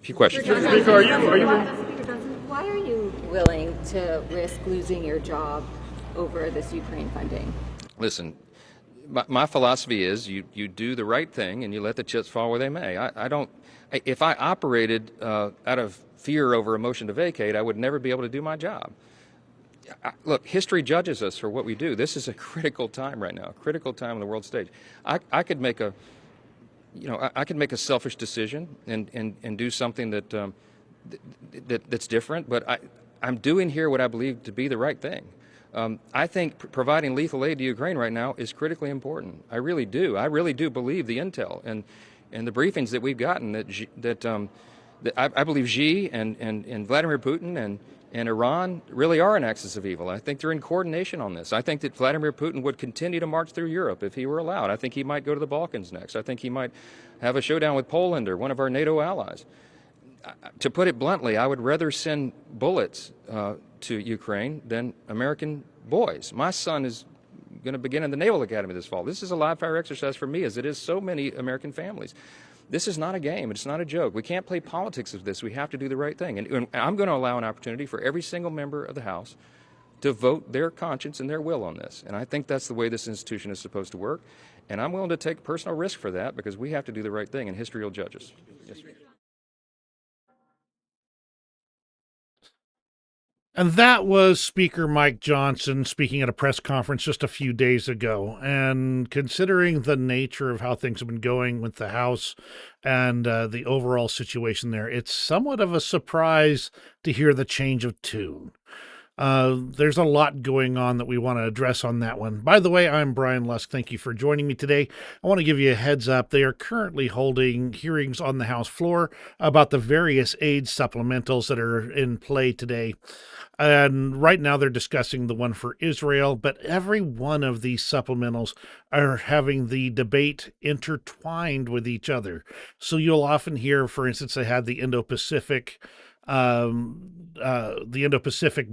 few questions. Speaker, are you Speaker Johnson, why are you willing to risk losing your job over this Ukraine funding? Listen, my philosophy is you do the right thing and you let the chips fall where they may. If I operated out of fear over a motion to vacate, I would never be able to do my job. Look, history judges us for what we do. This is a critical time right now, a critical time on the world stage. I could make a, I could make a selfish decision and do something that's different, but I'm doing here what I believe to be the right thing. I think providing lethal aid to Ukraine right now is critically important. I really do. I really do believe the intel and the briefings that we've gotten that I believe Xi and Vladimir Putin and Iran really are an axis of evil. I think they're in coordination on this. I think that Vladimir Putin would continue to march through Europe if he were allowed. I think he might go to the Balkans next. I think he might have a showdown with Poland or one of our NATO allies. To put it bluntly, I would rather send bullets to Ukraine than American boys. My son is going to begin in the Naval Academy this fall. This is a live fire exercise for me, as it is so many American families. This is not a game. It's not a joke. We can't play politics of this. We have to do the right thing. And I'm going to allow an opportunity for every single member of the House to vote their conscience and their will on this. And I think that's the way this institution is supposed to work. And I'm willing to take personal risk for that because we have to do the right thing, and history will judge us. Yes, sir. And that was Speaker Mike Johnson speaking at a press conference just a few days ago. And considering the nature of how things have been going with the House and the overall situation there, it's somewhat of a surprise to hear the change of tune. There's a lot going on that we want to address on that one. By the way, I'm Brian Lusk. Thank you for joining me today. I want to give you a heads up. They are currently holding hearings on the House floor about the various aid supplementals that are in play today. And right now they're discussing the one for Israel, but every one of these supplementals are having the debate intertwined with each other. So you'll often hear, for instance, they had the Indo-Pacific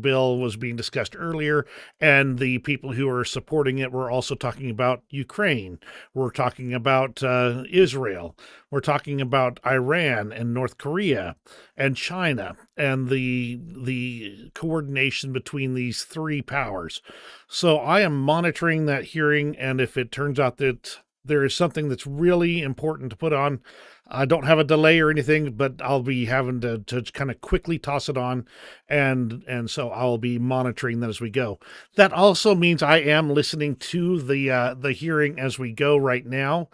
bill was being discussed earlier, and the people who are supporting it were also talking about Ukraine. We're talking about Israel. We're talking about Iran and North Korea and China and the coordination between these three powers. So I am monitoring that hearing, and if it turns out that there is something that's really important to put on, I don't have a delay or anything, but I'll be having to kind of quickly toss it on, and so I'll be monitoring that as we go. That also means I am listening to the hearing as we go right now,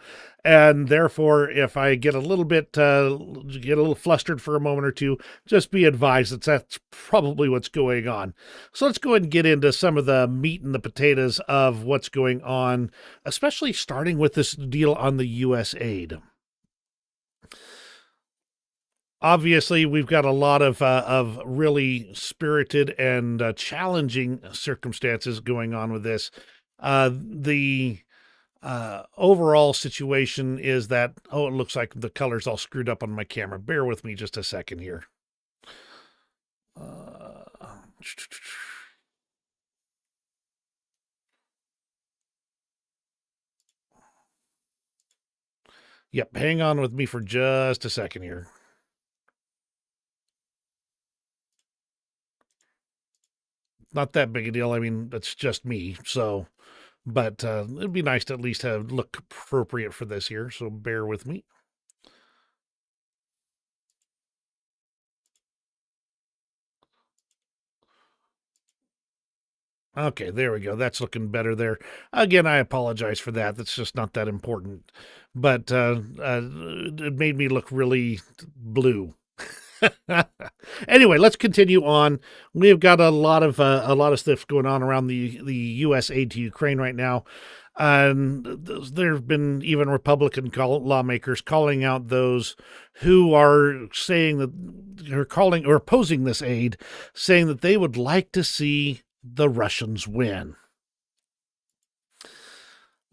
and therefore, if I get a little flustered for a moment or two, just be advised that that's probably what's going on. So let's go ahead and get into some of the meat and the potatoes of what's going on, especially starting with this deal on the U.S. aid. Obviously, we've got a lot of really spirited and challenging circumstances going on with this. The overall situation is that, it looks like the color's all screwed up on my camera. Bear with me just a second here. Yep, hang on with me for just a second here. Not that big a deal. I mean, that's just me. So, but it'd be nice to at least look appropriate for this here. So bear with me. Okay, there we go. That's looking better there. Again, I apologize for that. That's just not that important. But it made me look really blue. Anyway, let's continue on. We've got a lot of stuff going on around the U.S. aid to Ukraine right now, and there have been even Republican lawmakers calling out those who are saying that are calling or opposing this aid, saying that they would like to see the Russians win.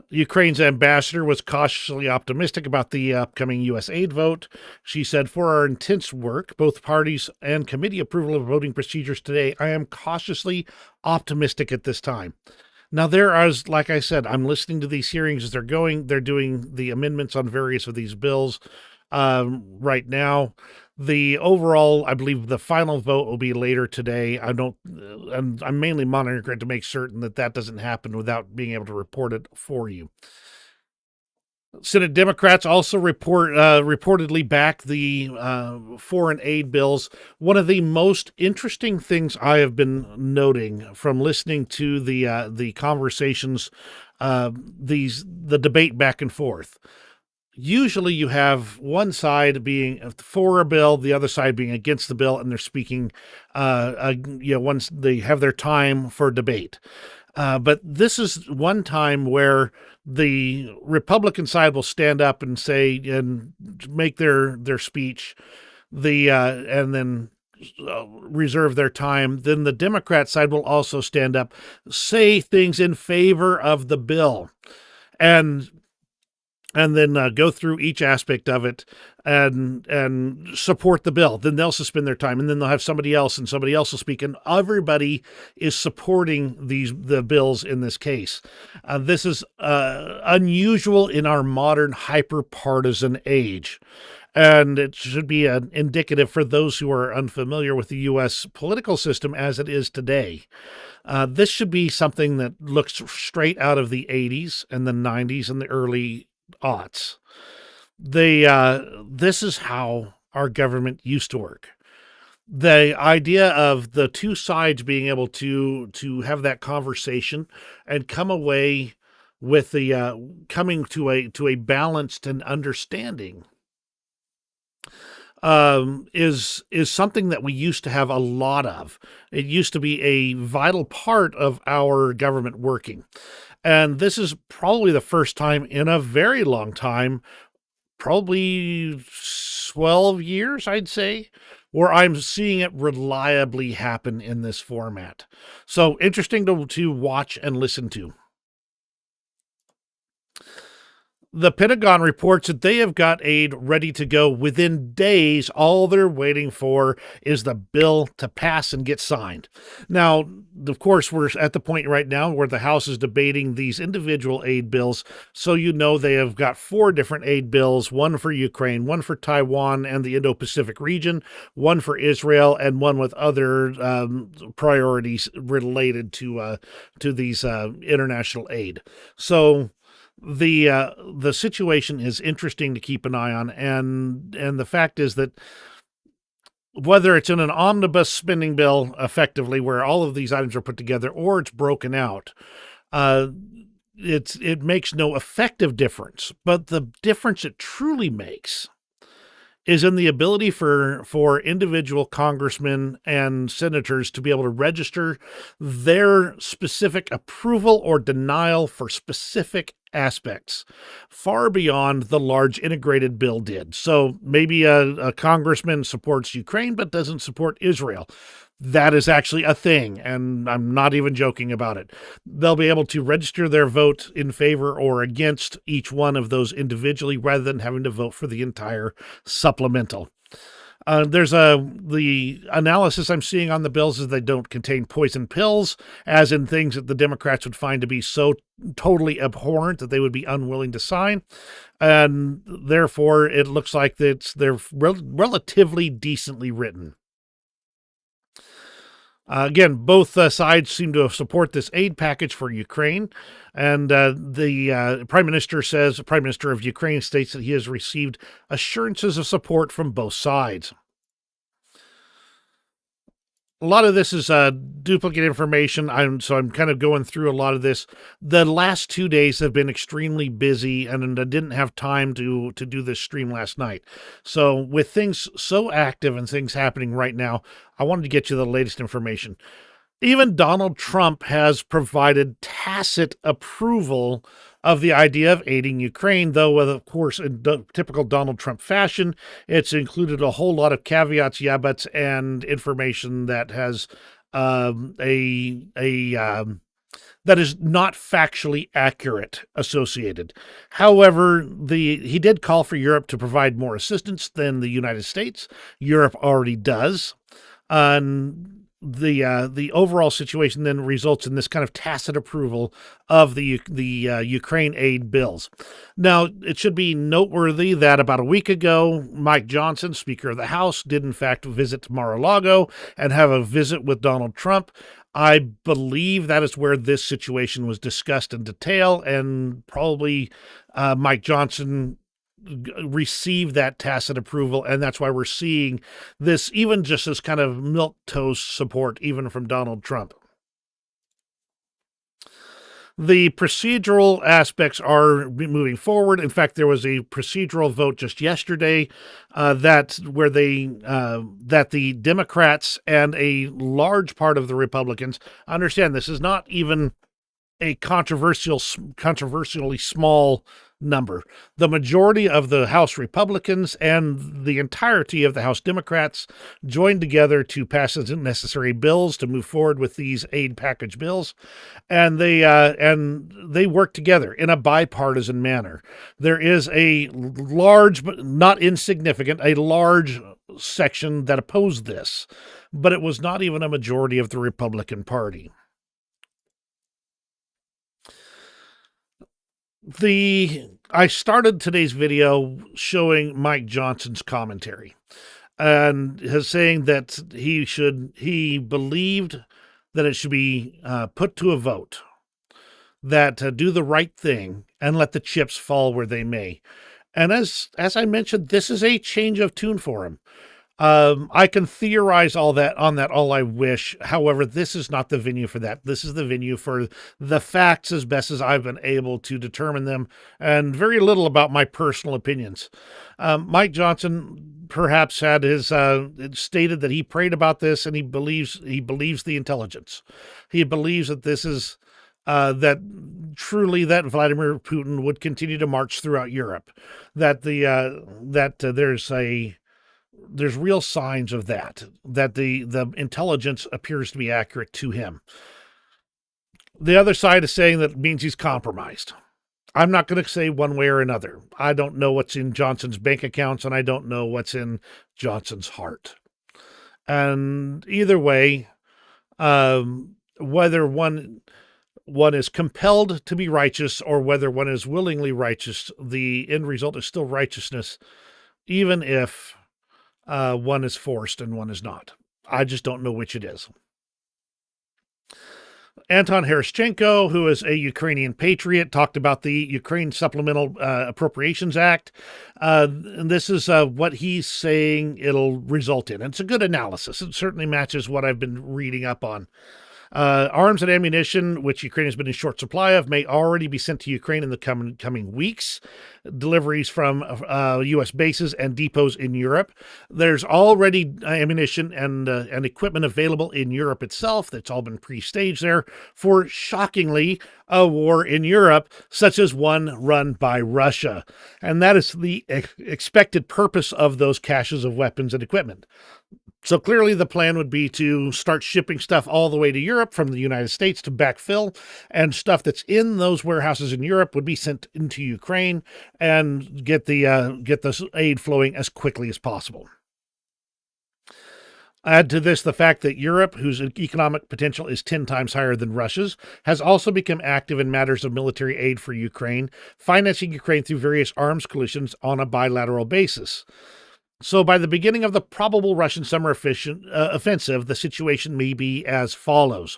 Ukraine's ambassador was cautiously optimistic about the upcoming U.S. aid vote. She said, "For our intense work, both parties and committee approval of voting procedures today, I am cautiously optimistic at this time." Now, like I said, I'm listening to these hearings as they're going. They're doing the amendments on various of these bills. right now. The overall, I believe the final vote will be later today. I'm mainly monitoring it to make certain that that doesn't happen without being able to report it for you. Senate Democrats also reportedly back the foreign aid bills. One of the most interesting things I have been noting from listening to the conversations, the debate back and forth. Usually you have one side being for a bill, the other side being against the bill, and they're speaking, once they have their time for debate. But this is one time where the Republican side will stand up and say and make their speech, and then reserve their time. Then the Democrat side will also stand up, say things in favor of the bill, and then go through each aspect of it and support the bill. Then they'll suspend their time, and then they'll have somebody else, and somebody else will speak, and everybody is supporting the bills in this case. This is unusual in our modern hyper-partisan age, and it should be indicative for those who are unfamiliar with the U.S. political system as it is today. This should be something that looks straight out of the 80s and the 90s and the early aughts. This is how our government used to work. The idea of the two sides being able to have that conversation and come away with coming to a balanced and understanding is something that we used to have a lot of. It used to be a vital part of our government working. And this is probably the first time in a very long time, probably 12 years, I'd say, where I'm seeing it reliably happen in this format. So interesting to watch and listen to. The Pentagon reports that they have got aid ready to go within days. All they're waiting for is the bill to pass and get signed. Now, of course, we're at the point right now where the House is debating these individual aid bills. So they have got 4 different aid bills, one for Ukraine, one for Taiwan and the Indo-Pacific region, one for Israel, and one with other priorities related to these international aid. So the situation is interesting to keep an eye on, and the fact is that whether it's in an omnibus spending bill, effectively, where all of these items are put together, or it's broken out, it makes no effective difference. But the difference it truly makes is in the ability for individual congressmen and senators to be able to register their specific approval or denial for specific aspects, far beyond the large integrated bill did. So maybe a congressman supports Ukraine but doesn't support Israel. That is actually a thing, and I'm not even joking about it. They'll be able to register their vote in favor or against each one of those individually rather than having to vote for the entire supplemental. The analysis I'm seeing on the bills is they don't contain poison pills, as in things that the Democrats would find to be so totally abhorrent that they would be unwilling to sign. And therefore, it looks like they're relatively decently written. Again, both sides seem to support this aid package for Ukraine, and the Prime Minister of Ukraine states that he has received assurances of support from both sides. A lot of this is duplicate information, so I'm kind of going through a lot of this. The last 2 days have been extremely busy, and I didn't have time to do this stream last night. So with things so active and things happening right now, I wanted to get you the latest information. Even Donald Trump has provided tacit approval of the idea of aiding Ukraine, though, of course, in typical Donald Trump fashion, it's included a whole lot of caveats, yeah-buts, and information that has that is not factually accurate associated. However, he did call for Europe to provide more assistance than the United States. Europe already does. the overall situation then results in this kind of tacit approval of the Ukraine aid bills. Now, it should be noteworthy that about a week ago, Mike Johnson, Speaker of the House, did in fact visit Mar-a-Lago and have a visit with Donald Trump. I believe that is where this situation was discussed in detail, and probably Mike Johnson received that tacit approval, and that's why we're seeing this, even just this kind of milquetoast support, even from Donald Trump. The procedural aspects are moving forward. In fact, there was a procedural vote just yesterday that the Democrats and a large part of the Republicans understand this is not even a controversially small number. The majority of the House Republicans and the entirety of the House Democrats joined together to pass the necessary bills to move forward with these aid package bills, and they work together in a bipartisan manner. There is a large, but not insignificant, a large section that opposed this, but it was not even a majority of the Republican Party. I started today's video showing Mike Johnson's commentary and his saying that he believed that it should be put to a vote, that do the right thing and let the chips fall where they may. And as I mentioned, this is a change of tune for him. I can theorize all I wish. However, this is not the venue for that. This is the venue for the facts as best as I've been able to determine them, and very little about my personal opinions. Mike Johnson perhaps had his stated that he prayed about this, and he believes the intelligence. He believes that this is that truly that Vladimir Putin would continue to march throughout Europe. That there's real signs of that the intelligence appears to be accurate to him. The other side is saying that it means he's compromised. I'm not going to say one way or another. I don't know what's in Johnson's bank accounts, and I don't know what's in Johnson's heart. And either way, whether one is compelled to be righteous or whether one is willingly righteous, the end result is still righteousness, even if one is forced and one is not. I just don't know which it is. Anton Herashchenko, who is a Ukrainian patriot, talked about the Ukraine Supplemental Appropriations Act. And this is what he's saying it'll result in. And it's a good analysis. It certainly matches what I've been reading up on. Arms and ammunition, which Ukraine has been in short supply of, may already be sent to Ukraine in the coming weeks. Deliveries from U.S. bases and depots in Europe. There's already ammunition and equipment available in Europe itself. That's all been pre-staged there for, shockingly, a war in Europe, such as one run by Russia. And that is the expected purpose of those caches of weapons and equipment. So clearly the plan would be to start shipping stuff all the way to Europe from the United States to backfill, and stuff that's in those warehouses in Europe would be sent into Ukraine and get the aid flowing as quickly as possible. Add to this the fact that Europe, whose economic potential is 10 times higher than Russia's, has also become active in matters of military aid for Ukraine, financing Ukraine through various arms coalitions on a bilateral basis. So by the beginning of the probable Russian summer offensive, the situation may be as follows.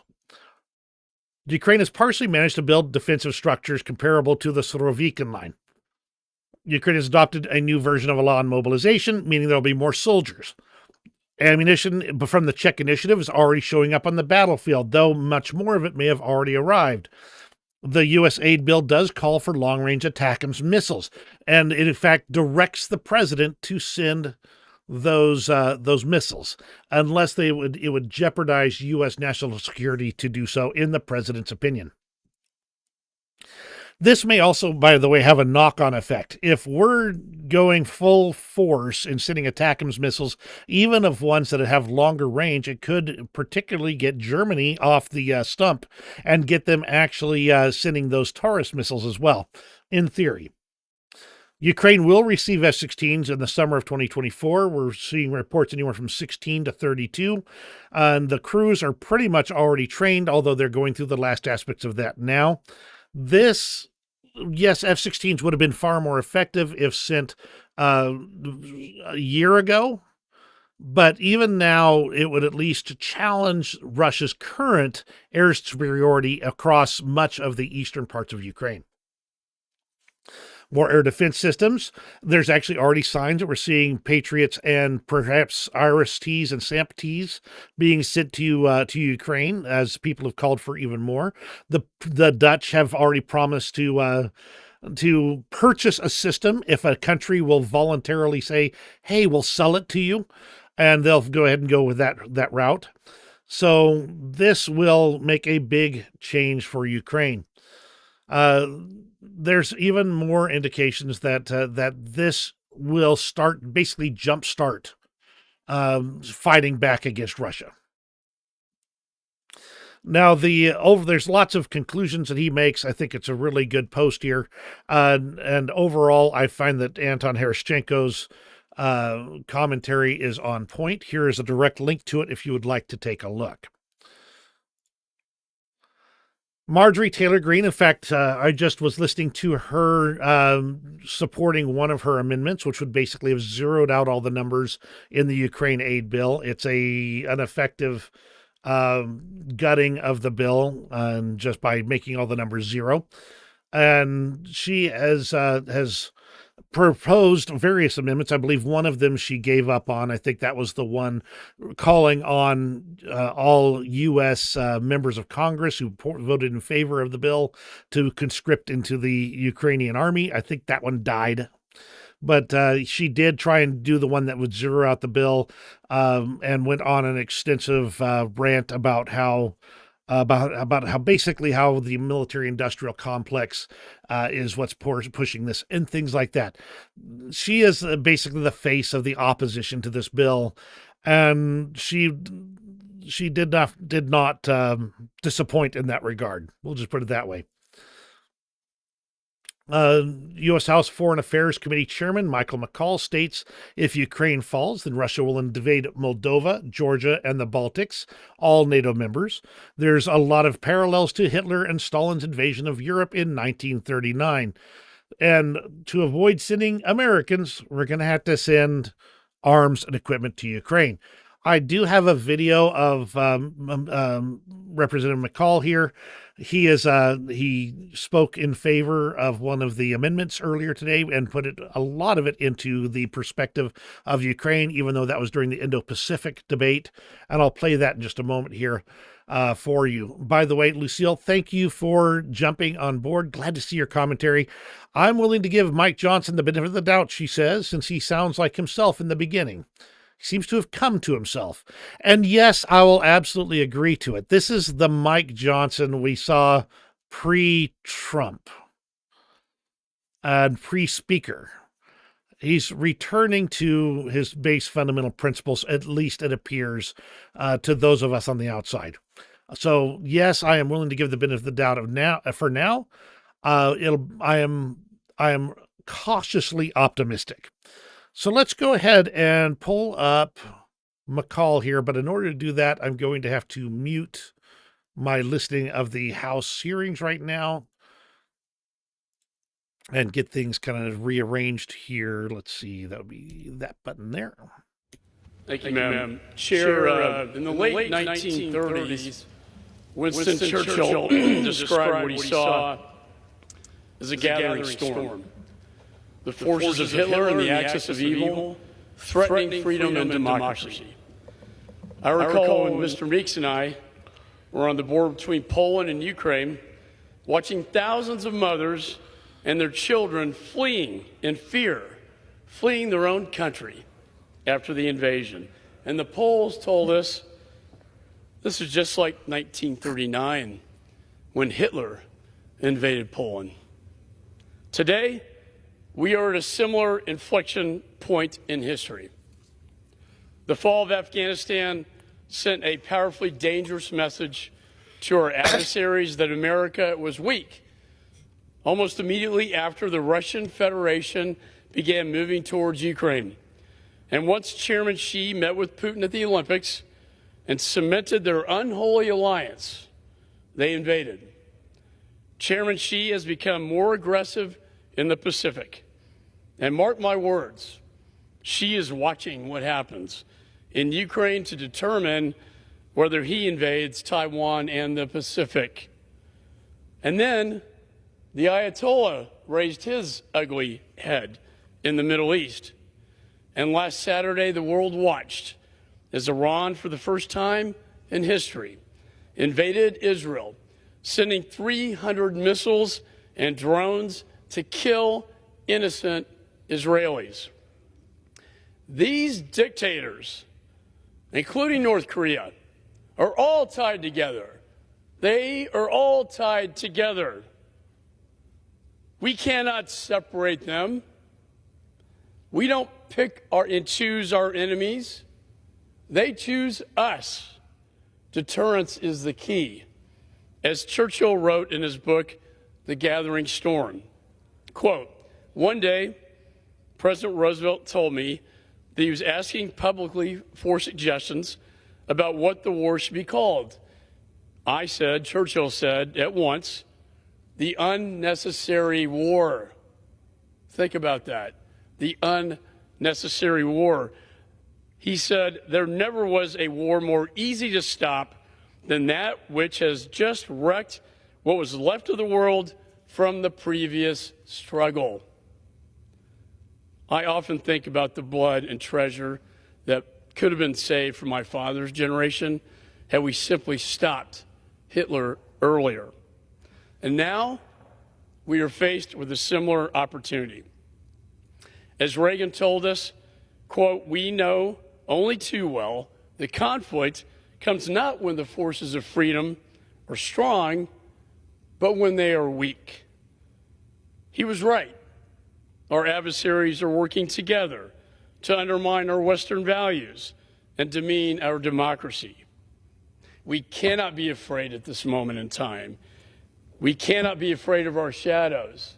Ukraine has partially managed to build defensive structures comparable to the Surovikin line. Ukraine has adopted a new version of a law on mobilization, meaning there will be more soldiers. Ammunition from the Czech initiative is already showing up on the battlefield, though much more of it may have already arrived. The U.S. aid bill does call for long-range ATACMS missiles, and it in fact directs the president to send those missiles, unless it would jeopardize U.S. national security to do so, in the president's opinion. This may also, by the way, have a knock-on effect. If we're going full force in sending ATACMS missiles, even of ones that have longer range, it could particularly get Germany off the stump and get them actually sending those Taurus missiles as well, in theory. Ukraine will receive F-16s in the summer of 2024. We're seeing reports anywhere from 16 to 32. And the crews are pretty much already trained, although they're going through the last aspects of that now. Yes, F-16s would have been far more effective if sent a year ago. But even now, it would at least challenge Russia's current air superiority across much of the eastern parts of Ukraine. More air defense systems. There's actually already signs that we're seeing Patriots and perhaps IRIS-Ts and SAMP-Ts being sent to Ukraine, as people have called for even more. The Dutch have already promised to purchase a system if a country will voluntarily say, "Hey, we'll sell it to you," and they'll go ahead and go with that route. So this will make a big change for Ukraine. There's even more indications that this will basically jumpstart fighting back against Russia. Now, there's lots of conclusions that he makes. I think it's a really good post here, and overall, I find that Anton Herashchenko's commentary is on point. Here is a direct link to it if you would like to take a look. Marjorie Taylor Greene, in fact, I just was listening to her supporting one of her amendments, which would basically have zeroed out all the numbers in the Ukraine aid bill. It's an effective gutting of the bill, just by making all the numbers zero. And she has proposed various amendments. I believe one of them she gave up on. I think that was the one calling on all U.S. Members of Congress who voted in favor of the bill to conscript into the Ukrainian army. I think that one died. But she did try and do the one that would zero out the bill, and went on an extensive rant about how basically how the military-industrial complex is what's pushing this and things like that. She is basically the face of the opposition to this bill, and she did not disappoint in that regard. We'll just put it that way. U.S. House Foreign Affairs Committee Chairman Michael McCaul states, if Ukraine falls, then Russia will invade Moldova, Georgia, and the Baltics, all NATO members. There's a lot of parallels to Hitler and Stalin's invasion of Europe in 1939. And to avoid sending Americans, we're going to have to send arms and equipment to Ukraine. I do have a video of Representative McCaul here. He spoke in favor of one of the amendments earlier today and put a lot of it into the perspective of Ukraine, even though that was during the Indo-Pacific debate. And I'll play that in just a moment here for you. By the way, Lucille, thank you for jumping on board. Glad to see your commentary. I'm willing to give Mike Johnson the benefit of the doubt, she says, since he sounds like himself in the beginning. Seems to have come to himself. And yes, I will absolutely agree to it. This is the Mike Johnson we saw pre-Trump and pre-speaker. He's returning to his base fundamental principles, at least it appears, to those of us on the outside. So yes, I am willing to give the benefit of the doubt for now. I am cautiously optimistic. So let's go ahead and pull up McCaul here, but in order to do that, I'm going to have to mute my listing of the House hearings right now and get things kind of rearranged here. Let's see, that would be that button there. Thank you, ma'am. Chair, in the late 1930s, Winston Churchill described what he saw as a gathering storm. The forces of Hitler and the axis of evil threatening freedom and democracy. I recall when Mr. Meeks and I were on the border between Poland and Ukraine, watching thousands of mothers and their children fleeing in fear, fleeing their own country after the invasion. And the Poles told us this is just like 1939 when Hitler invaded Poland. Today, we are at a similar inflection point in history. The fall of Afghanistan sent a powerfully dangerous message to our adversaries that America was weak, almost immediately after the Russian Federation began moving towards Ukraine. And once Chairman Xi met with Putin at the Olympics and cemented their unholy alliance, they invaded. Chairman Xi has become more aggressive in the Pacific. And mark my words, Xi is watching what happens in Ukraine to determine whether he invades Taiwan and the Pacific. And then the Ayatollah raised his ugly head in the Middle East. And last Saturday, the world watched as Iran, for the first time in history, invaded Israel, sending 300 missiles and drones to kill innocent Israelis. These dictators, including North Korea, are all tied together. They are all tied together. We cannot separate them. We don't pick and choose our enemies. They choose us. Deterrence is the key. As Churchill wrote in his book, The Gathering Storm, quote, "One day, President Roosevelt told me that he was asking publicly for suggestions about what the war should be called. I said, Churchill said at once, the unnecessary war." Think about that. The unnecessary war. He said, "There never was a war more easy to stop than that which has just wrecked what was left of the world from the previous struggle." I often think about the blood and treasure that could have been saved from my father's generation had we simply stopped Hitler earlier. And now we are faced with a similar opportunity. As Reagan told us, quote, "We know only too well that conflict comes not when the forces of freedom are strong, but when they are weak." He was right. Our adversaries are working together to undermine our Western values and demean our democracy. We cannot be afraid at this moment in time. We cannot be afraid of our shadows.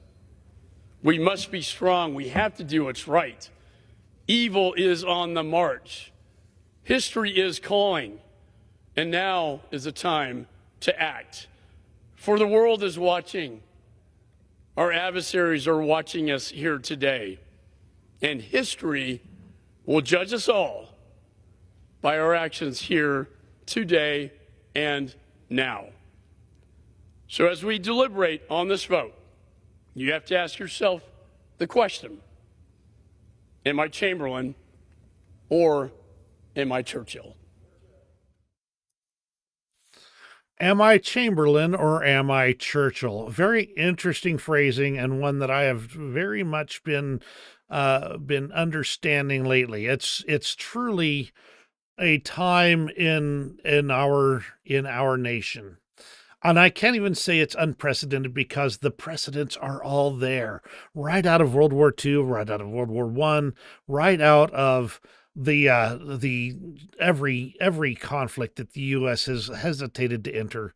We must be strong. We have to do what's right. Evil is on the march. History is calling. And now is the time to act. For the world is watching. Our adversaries are watching us here today. And history will judge us all by our actions here today and now. So as we deliberate on this vote, you have to ask yourself the question, am I Chamberlain or am I Churchill? Am I Chamberlain or am I Churchill? Very interesting phrasing, and one that I have very much been understanding lately. It's truly a time in our nation. And I can't even say it's unprecedented because the precedents are all there. Right out of World War II, right out of World War I, right out of the every conflict that the U.S. has hesitated to enter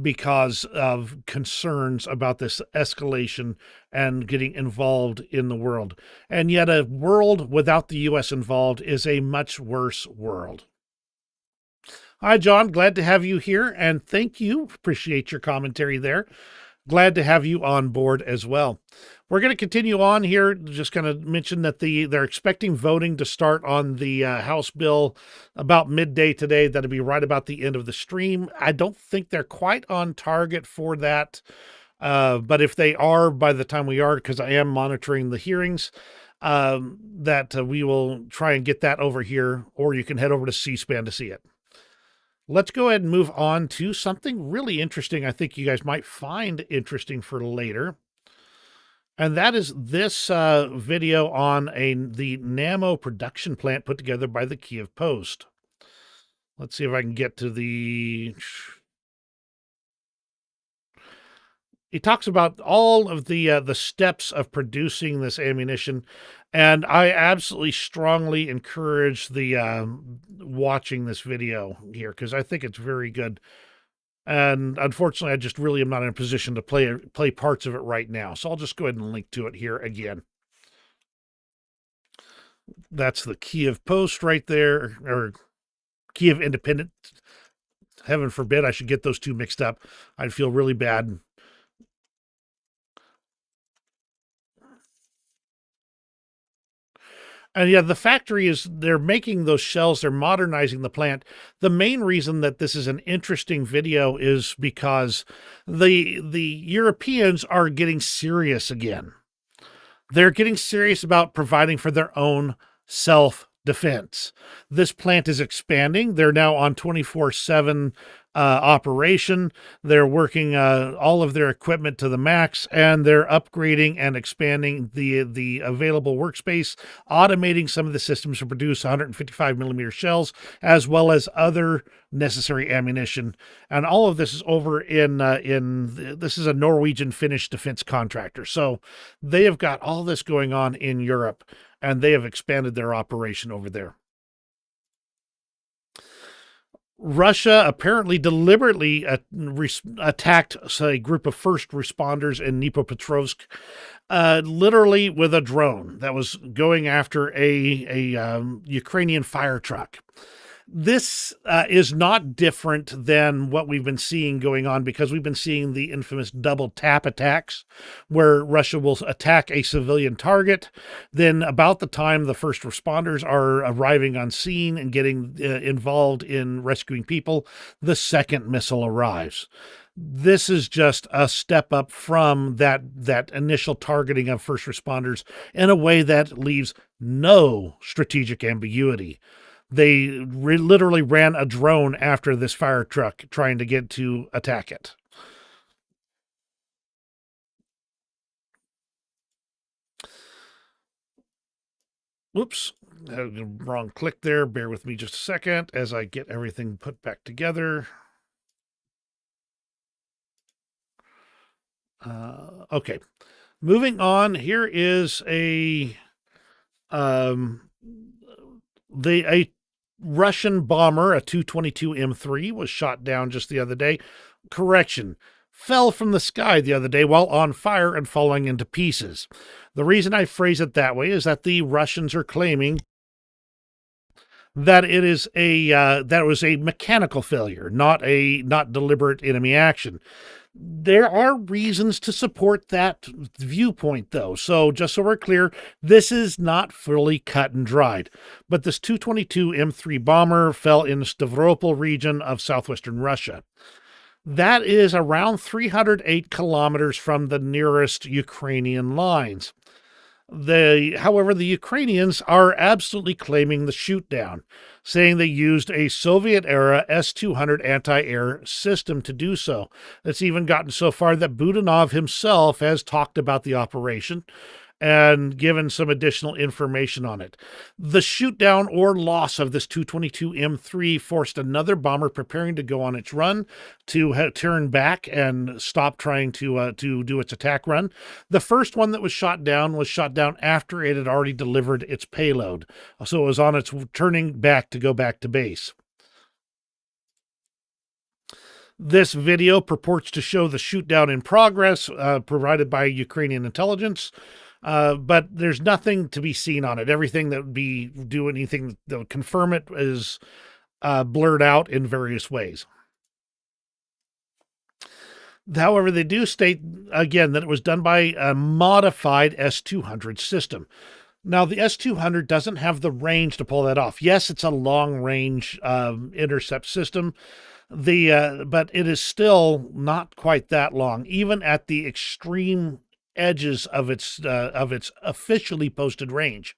because of concerns about this escalation and getting involved in the world. And yet a world without the U.S. involved is a much worse world. Hi, John. Glad to have you here, and thank you. Appreciate your commentary there. Glad to have you on board as well. We're going to continue on here. Just going to mention that they're expecting voting to start on the House bill about midday today. That'll be right about the end of the stream. I don't think they're quite on target for that, but if they are, by the time we are, because I am monitoring the hearings, that we will try and get that over here, or you can head over to C-SPAN to see it. Let's go ahead and move on to something really interesting I think you guys might find interesting for later. And that is this video on the NAMO production plant put together by the Kiev Post. Let's see if I can get to the... He talks about all of the steps of producing this ammunition, and I absolutely strongly encourage the watching this video here because I think it's very good. And unfortunately, I just really am not in a position to play parts of it right now. So I'll just go ahead and link to it here again. That's the Kiev Post right there, or Kiev Independent. Heaven forbid I should get those two mixed up. I'd feel really bad. And yeah, the factory they're making those shells, they're modernizing the plant. The main reason that this is an interesting video is because the Europeans are getting serious again. They're getting serious about providing for their own self-defense. This plant is expanding. They're now on 24/7 operation. They're working all of their equipment to the max, and they're upgrading and expanding the available workspace, automating some of the systems to produce 155 millimeter shells, as well as other necessary ammunition. And all of this is over this is a Norwegian Finnish defense contractor. So they have got all this going on in Europe, and they have expanded their operation over there. Russia apparently deliberately attacked a group of first responders in Dnipropetrovsk, literally with a drone that was going after a Ukrainian fire truck. This is not different than what we've been seeing going on, because we've been seeing the infamous double tap attacks where Russia will attack a civilian target. Then about the time the first responders are arriving on scene and getting involved in rescuing people, the second missile arrives. This is just a step up from that initial targeting of first responders in a way that leaves no strategic ambiguity. They literally ran a drone after this fire truck trying to get to attack it. Whoops, wrong click there. Bear with me just a second as I get everything put back together. Okay, moving on. Here is a Russian bomber, a Tu-22 M3, was shot down just the other day. Correction, fell from the sky the other day while on fire and falling into pieces. The reason I phrase it that way is that the Russians are claiming that it is that it was a mechanical failure, not deliberate enemy action. There are reasons to support that viewpoint, though. So just so we're clear, this is not fully cut and dried. But this Tu-22 M3 bomber fell in the Stavropol region of southwestern Russia. That is around 308 kilometers from the nearest Ukrainian lines. However, the Ukrainians are absolutely claiming the shootdown, saying they used a Soviet-era S-200 anti-air system to do so. It's even gotten so far that Budanov himself has talked about the operation and given some additional information on it. The shootdown or loss of this Tu-22 M3 forced another bomber preparing to go on its run to turn back and stop trying to do its attack run. The first one that was shot down after it had already delivered its payload. So it was on its turning back to go back to base. This video purports to show the shootdown in progress provided by Ukrainian intelligence. But there's nothing to be seen on it. Everything that would do anything that would confirm it is blurred out in various ways. However, they do state, again, that it was done by a modified S-200 system. Now, the S-200 doesn't have the range to pull that off. Yes, it's a long-range intercept system, but it is still not quite that long, even at the extreme edges of its officially posted range.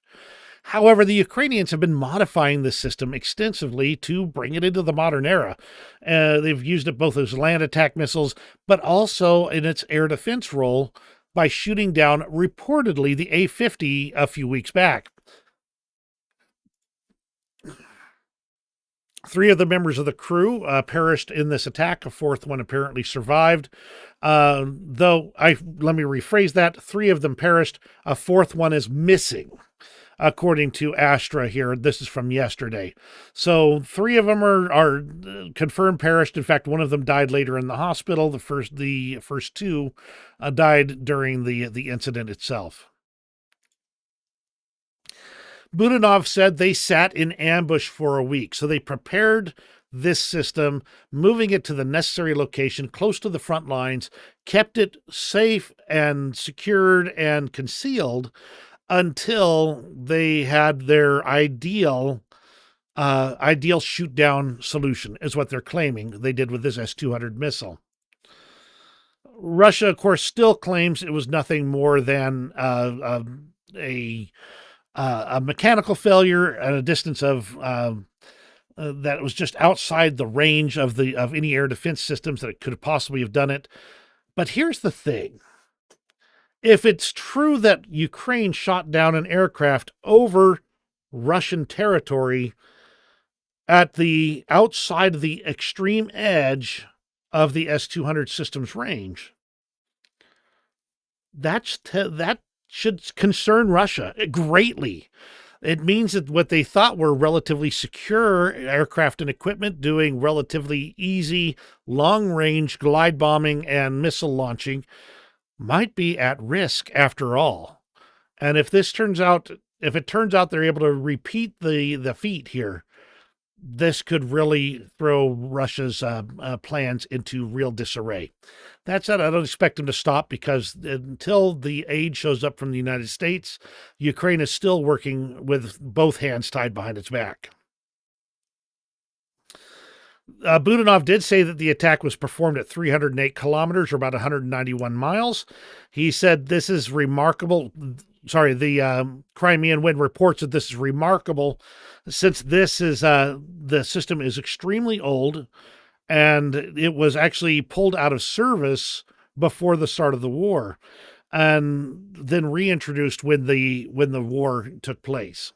However, the Ukrainians have been modifying this system extensively to bring it into the modern era. They've used it both as land attack missiles, but also in its air defense role by shooting down reportedly the A-50 a few weeks back. 3 of the members of the crew perished in this attack. A 4th one apparently survived. Let me rephrase that. 3 of them perished. A 4th one is missing. according to Astra here. This is from yesterday. So 3 of them are confirmed perished. In fact, one of them died later in the hospital. The first 2 died during the incident itself. Budanov said they sat in ambush for a week. So they prepared this system, moving it to the necessary location close to the front lines, kept it safe and secured and concealed until they had their ideal shoot down solution, is what they're claiming they did with this S-200 missile. Russia, of course, still claims it was nothing more than a mechanical failure at a distance of that was just outside the range of any air defense systems that it could possibly have done it. But here's the thing. If it's true that Ukraine shot down an aircraft over Russian territory at the outside of the extreme edge of the S-200 system's range, that should concern Russia greatly. It means that what they thought were relatively secure aircraft and equipment doing relatively easy long-range glide bombing and missile launching might be at risk after all. And if it turns out they're able to repeat the feat here, this could really throw Russia's plans into real disarray. That said, I don't expect them to stop, because until the aid shows up from the United States, Ukraine is still working with both hands tied behind its back. Budanov did say that the attack was performed at 308 kilometers, or about 191 miles. He said this is remarkable. Sorry, the Crimean Wind reports that this is remarkable, since this is the system is extremely old, and it was actually pulled out of service before the start of the war, and then reintroduced when the war took place.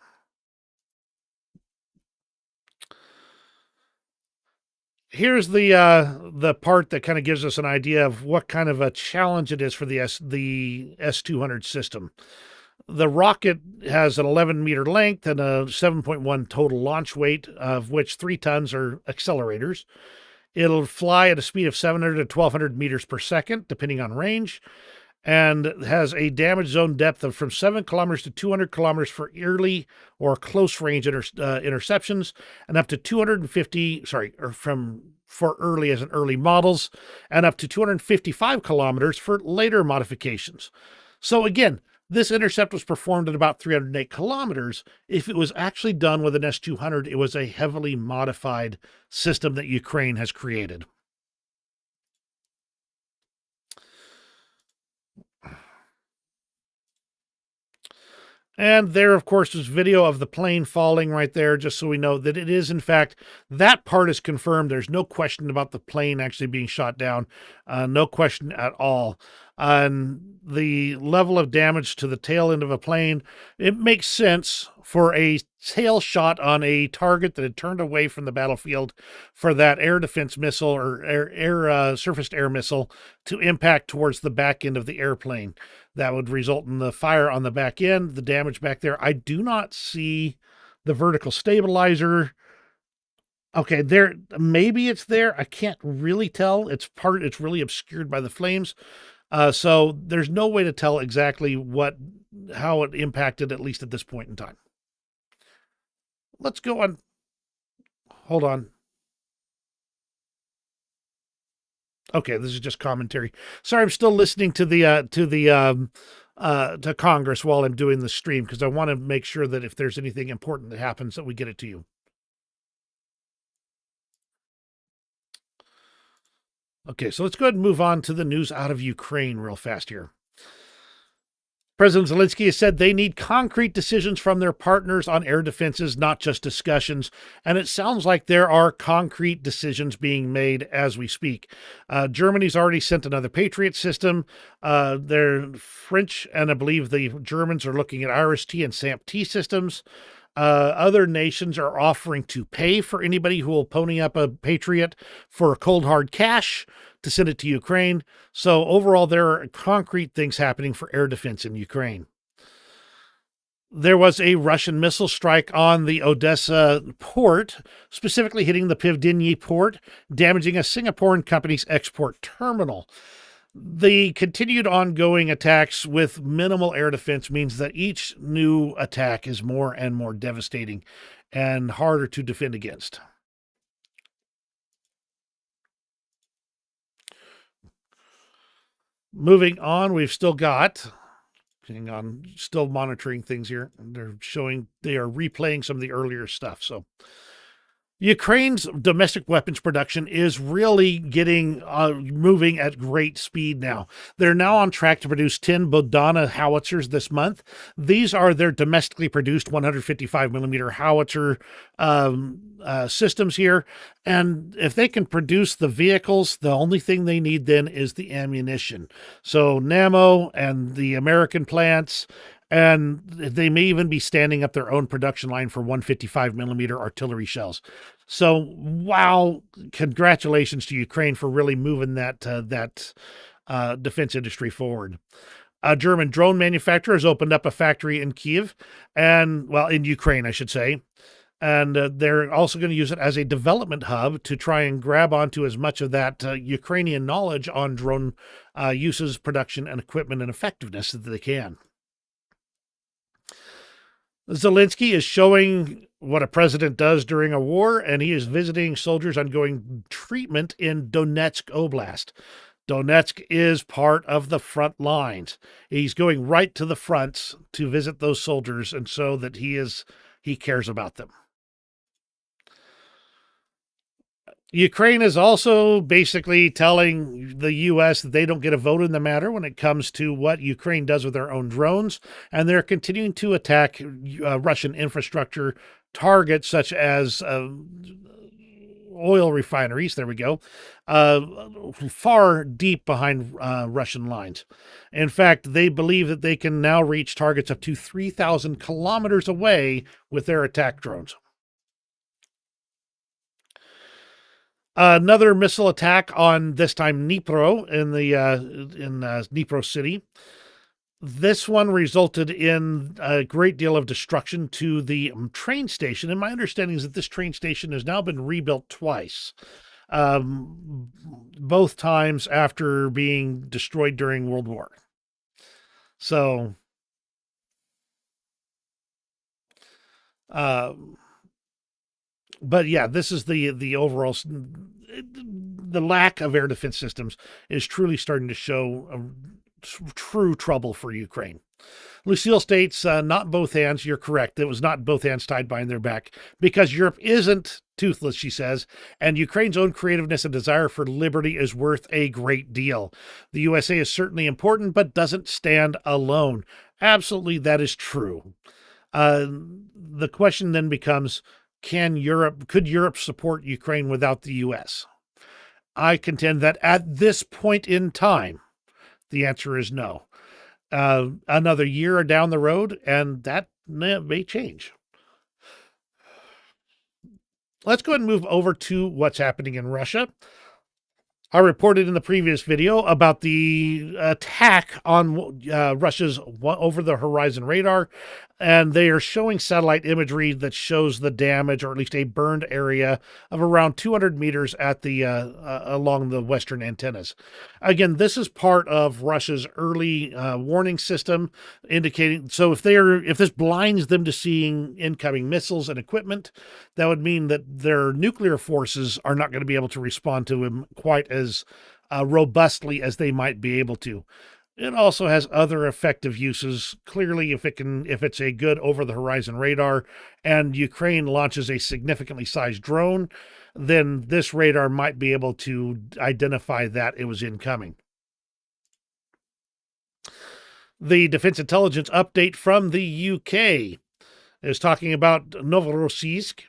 Here's the part that kind of gives us an idea of what kind of a challenge it is for the S-200 system. The rocket has an 11-meter length and a 7.1 total launch weight, of which 3 tons are accelerators. It'll fly at a speed of 700 to 1,200 meters per second, depending on range, and has a damage zone depth of from 7 kilometers to 200 kilometers for early or close range interceptions, and up to 250, for early as in early models, and up to 255 kilometers for later modifications. So again, this intercept was performed at about 308 kilometers. If it was actually done with an S-200, it was a heavily modified system that Ukraine has created. And there, of course, is video of the plane falling right there, just so we know that it is, in fact, that part is confirmed. There's no question about the plane actually being shot down. No question at all. And the level of damage to the tail end of a plane, it makes sense for a tail shot on a target that had turned away from the battlefield for that air defense missile or surface-to-air missile to impact towards the back end of the airplane. That would result in the fire on the back end, the damage back there. I do not see the vertical stabilizer. Okay, there, maybe it's there. I can't really tell. It's really obscured by the flames. So there's no way to tell exactly how it impacted, at least at this point in time. Let's go on. Hold on. Okay, this is just commentary. Sorry, I'm still listening to to Congress while I'm doing the stream, because I want to make sure that if there's anything important that happens, that we get it to you. Okay, so let's go ahead and move on to the news out of Ukraine real fast here. President Zelensky has said they need concrete decisions from their partners on air defenses, not just discussions. And it sounds like there are concrete decisions being made as we speak. Germany's already sent another Patriot system. They're French, and I believe the Germans are looking at IRIS-T and SAMP-T systems. Other nations are offering to pay for anybody who will pony up a Patriot for cold hard cash to send it to Ukraine. So overall, there are concrete things happening for air defense in Ukraine. There was a Russian missile strike on the Odessa port, specifically hitting the Pivdiny port, damaging a Singaporean company's export terminal. The continued ongoing attacks with minimal air defense means that each new attack is more and more devastating and harder to defend against. Moving on, we've still got, hang on, still monitoring things here. They're showing, they are replaying some of the earlier stuff. So Ukraine's domestic weapons production is really getting moving at great speed now. They're now on track to produce 10 Bodana howitzers this month. These are their domestically produced 155 millimeter howitzer systems here. And if they can produce the vehicles, the only thing they need then is the ammunition. So NAMO and the American plants, and they may even be standing up their own production line for 155 millimeter artillery shells. So, wow, congratulations to Ukraine for really moving that defense industry forward. A German drone manufacturer has opened up a factory in Kyiv, and, well, in Ukraine, I should say. And they're also going to use it as a development hub to try and grab onto as much of that Ukrainian knowledge on drone uses, production, and equipment and effectiveness that they can. Zelensky is showing what a president does during a war, and he is visiting soldiers undergoing treatment in Donetsk Oblast. Donetsk is part of the front lines. He's going right to the fronts to visit those soldiers, and so that he cares about them. Ukraine is also basically telling the U.S. that they don't get a vote in the matter when it comes to what Ukraine does with their own drones, and they're continuing to attack Russian infrastructure targets such as oil refineries, there we go, far deep behind Russian lines. In fact, they believe that they can now reach targets up to 3,000 kilometers away with their attack drones. Another missile attack on, this time, Dnipro in Dnipro city. This one resulted in a great deal of destruction to the train station, and my understanding is that this train station has now been rebuilt twice, both times after being destroyed during World War. So, but yeah, this is the overall, the lack of air defense systems is truly starting to show true trouble for Ukraine. Lucille states, not both hands. You're correct. It was not both hands tied behind their back, because Europe isn't toothless, she says, and Ukraine's own creativeness and desire for liberty is worth a great deal. The USA is certainly important, but doesn't stand alone. Absolutely, that is true. The question then becomes, could Europe support Ukraine without the U.S.? I contend that at this point in time, the answer is no. Another year down the road, and that may change. Let's go ahead and move over to what's happening in Russia. I reported in the previous video about the attack on Russia's over-the-horizon radar, and they are showing satellite imagery that shows the damage, or at least a burned area of around 200 meters at the along the western antennas. Again, this is part of Russia's early warning system, indicating, so if this blinds them to seeing incoming missiles and equipment, that would mean that their nuclear forces are not going to be able to respond to them quite as robustly as they might be able to. It also has other effective uses. Clearly, if it's a good over-the-horizon radar and Ukraine launches a significantly sized drone, then this radar might be able to identify that it was incoming. The Defense Intelligence update from the UK is talking about Novorossiysk.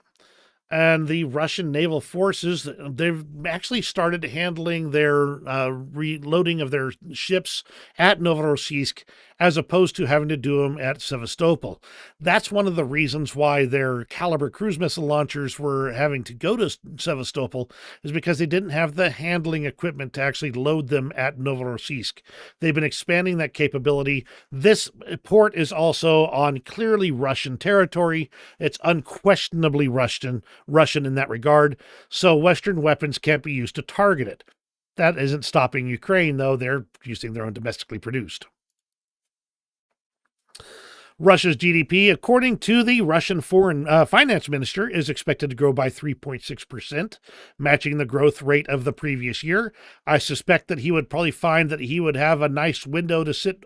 And the Russian naval forces, they've actually started handling their reloading of their ships at Novorossiysk as opposed to having to do them at Sevastopol. That's one of the reasons why their Caliber cruise missile launchers were having to go to Sevastopol, is because they didn't have the handling equipment to actually load them at Novorossiysk. They've been expanding that capability. This port is also on clearly Russian territory. It's unquestionably Russian in that regard, so Western weapons can't be used to target it. That isn't stopping Ukraine, though. They're using their own domestically produced. Russia's GDP, according to the Russian foreign finance minister, is expected to grow by 3.6%, matching the growth rate of the previous year. I suspect that he would probably find that he would have a nice window to sit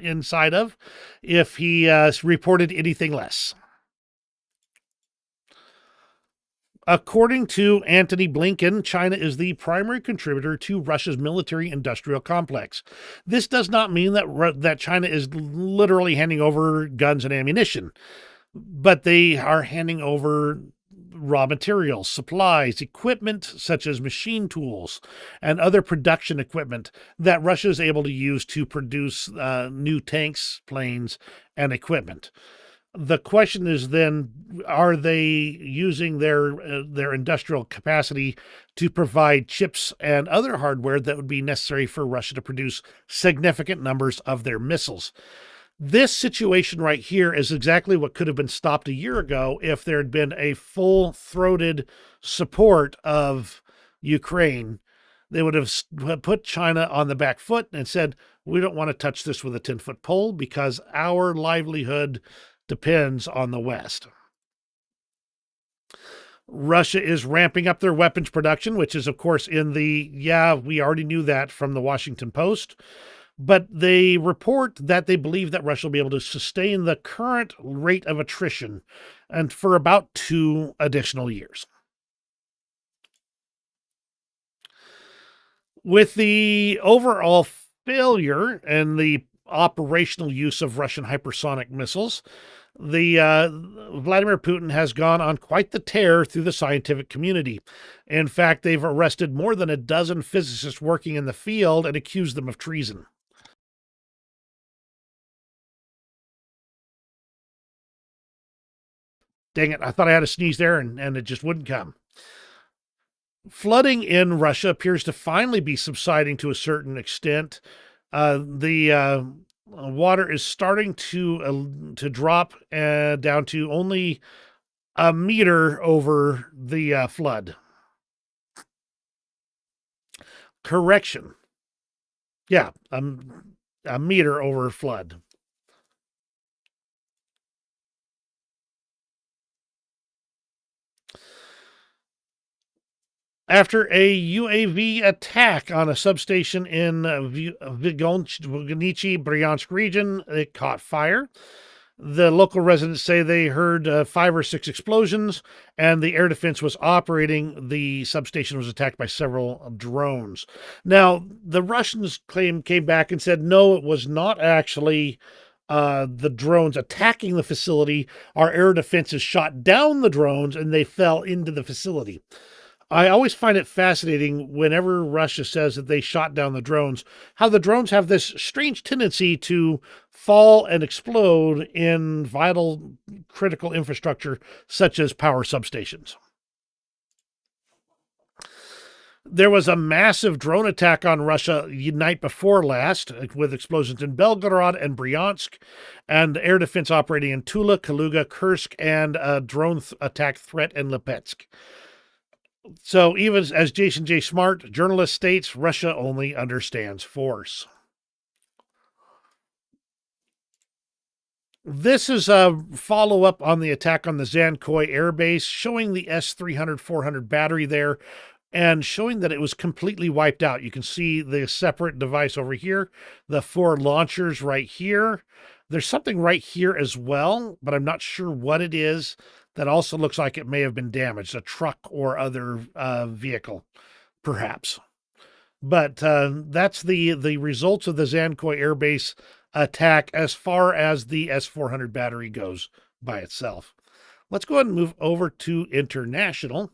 inside of if he reported anything less. According to Antony Blinken, China is the primary contributor to Russia's military-industrial complex. This does not mean that China is literally handing over guns and ammunition, but they are handing over raw materials, supplies, equipment such as machine tools, and other production equipment that Russia is able to use to produce new tanks, planes, and equipment. The question is then, are they using their industrial capacity to provide chips and other hardware that would be necessary for Russia to produce significant numbers of their missiles? This situation right here is exactly what could have been stopped a year ago if there had been a full-throated support of Ukraine. They would have put China on the back foot and said, we don't want to touch this with a 10-foot pole because our livelihood depends on the West. Russia is ramping up their weapons production, which is, of course, we already knew that from the Washington Post, but they report that they believe that Russia will be able to sustain the current rate of attrition and for about 2 additional years. With the overall failure and the operational use of Russian hypersonic missiles, Vladimir Putin has gone on quite the tear through the scientific community. In fact, they've arrested more than a dozen physicists working in the field and accused them of treason. Dang it, I thought I had a sneeze there and it just wouldn't come. Flooding in Russia appears to finally be subsiding to a certain extent. The water is starting to drop down to only a meter over the flood. Correction. Yeah, a meter over flood. After a UAV attack on a substation in Vygonchi, Bryansk region, it caught fire. The local residents say they heard 5 or 6 explosions, and the air defense was operating. The substation was attacked by several drones. Now, the Russians came back and said, no, it was not actually the drones attacking the facility. Our air defenses shot down the drones, and they fell into the facility. I always find it fascinating whenever Russia says that they shot down the drones, how the drones have this strange tendency to fall and explode in vital, critical infrastructure, such as power substations. There was a massive drone attack on Russia the night before last, with explosions in Belgorod and Bryansk, and air defense operating in Tula, Kaluga, Kursk, and a drone attack threat in Lipetsk. So even as Jason J. Smart, journalist, states, Russia only understands force. This is a follow-up on the attack on the Zankoy Air Base, showing the S-300-400 battery there and showing that it was completely wiped out. You can see the separate device over here, the 4 launchers right here. There's something right here as well, but I'm not sure what it is. That also looks like it may have been damaged, a truck or other vehicle, perhaps. But that's the results of the Zankoy Air Base attack as far as the S-400 battery goes by itself. Let's go ahead and move over to international.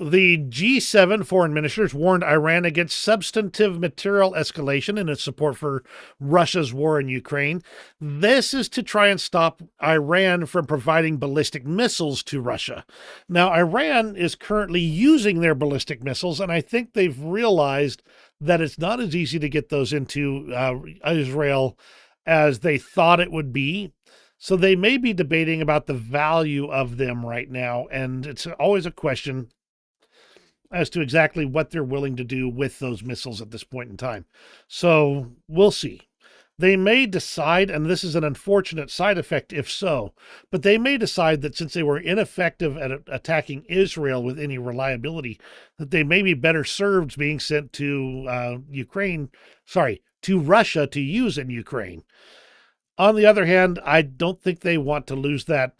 The G7 foreign ministers warned Iran against substantive material escalation in its support for Russia's war in Ukraine. This is to try and stop Iran from providing ballistic missiles to Russia. Now, Iran is currently using their ballistic missiles, and I think they've realized that it's not as easy to get those into Israel as they thought it would be. So they may be debating about the value of them right now, and it's always a question as to exactly what they're willing to do with those missiles at this point in time. So we'll see. They may decide, and this is an unfortunate side effect if so, but they may decide that since they were ineffective at attacking Israel with any reliability, that they may be better served being sent to to Russia to use in Ukraine. On the other hand, I don't think they want to lose that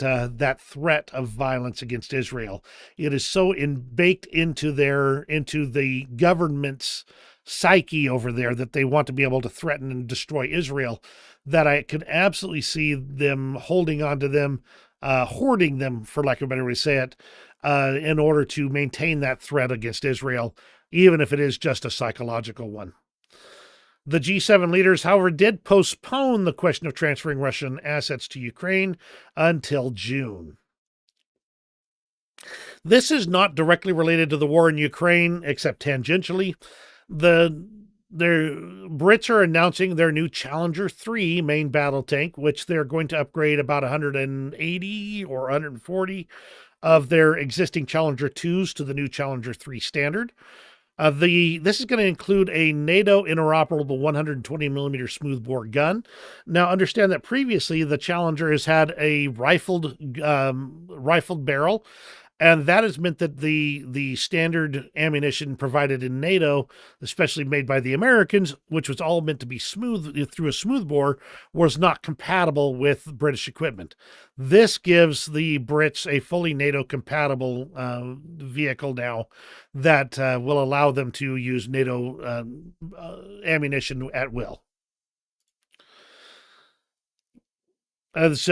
threat of violence against Israel. It is so baked into the government's psyche over there that they want to be able to threaten and destroy Israel, that I could absolutely see them holding on to them, hoarding them, for lack of a better way to say it, in order to maintain that threat against Israel, even if it is just a psychological one. The G7 leaders, however, did postpone the question of transferring Russian assets to Ukraine until June. This is not directly related to the war in Ukraine, except tangentially. The Brits are announcing their new Challenger 3 main battle tank, which they're going to upgrade about 180 or 140 of their existing Challenger 2s to the new Challenger 3 standard. This is going to include a NATO interoperable 120 millimeter smoothbore gun. Now, understand that previously the Challenger has had a rifled barrel, and that has meant that the standard ammunition provided in NATO, especially made by the Americans, which was all meant to be smooth through a smoothbore, was not compatible with British equipment. This gives the Brits a fully NATO-compatible vehicle now that will allow them to use NATO ammunition at will. As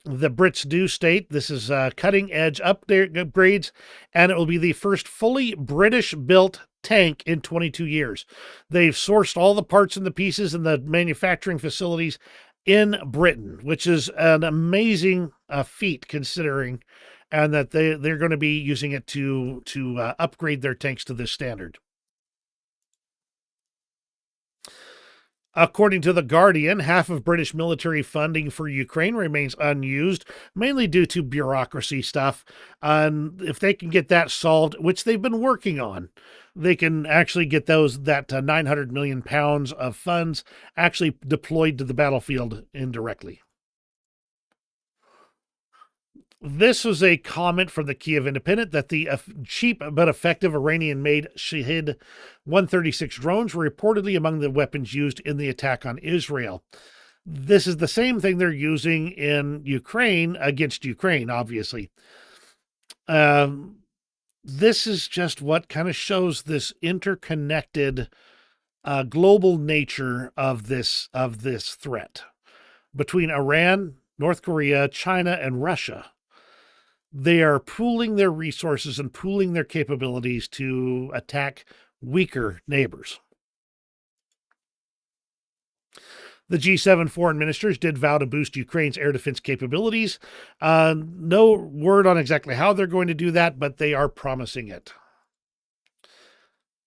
the Brits do state, this is cutting-edge upgrades, and it will be the first fully British-built tank in 22 years. They've sourced all the parts and the pieces and the manufacturing facilities in Britain, which is an amazing feat considering, and that they're going to be using it to upgrade their tanks to this standard. According to The Guardian, half of British military funding for Ukraine remains unused, mainly due to bureaucracy stuff. And if they can get that solved, which they've been working on, they can actually get that 900 million pounds of funds actually deployed to the battlefield indirectly. This was a comment from the Kiev Independent that the cheap but effective Iranian-made Shahed 136 drones were reportedly among the weapons used in the attack on Israel. This is the same thing they're using in Ukraine against Ukraine, obviously. This is just what kind of shows this interconnected global nature of this threat between Iran, North Korea, China, and Russia. They are pooling their resources and pooling their capabilities to attack weaker neighbors. The G7 foreign ministers did vow to boost Ukraine's air defense capabilities. No word on exactly how they're going to do that, but they are promising it.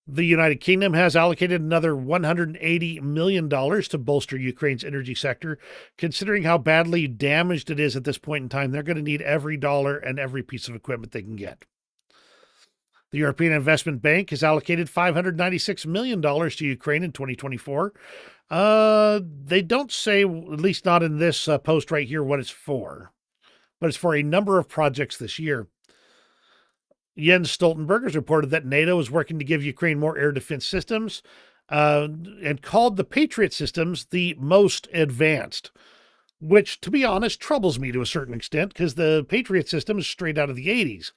The United Kingdom has allocated another $180 million to bolster Ukraine's energy sector. Considering how badly damaged it is at this point in time, they're going to need every dollar and every piece of equipment they can get. The European Investment Bank has allocated $596 million to Ukraine in 2024. They don't say, at least not in this post right here, what it's for, but it's for a number of projects this year. Jens Stoltenberg has reported that NATO is working to give Ukraine more air defense systems and called the Patriot systems the most advanced, which, to be honest, troubles me to a certain extent because the Patriot system is straight out of the 80s.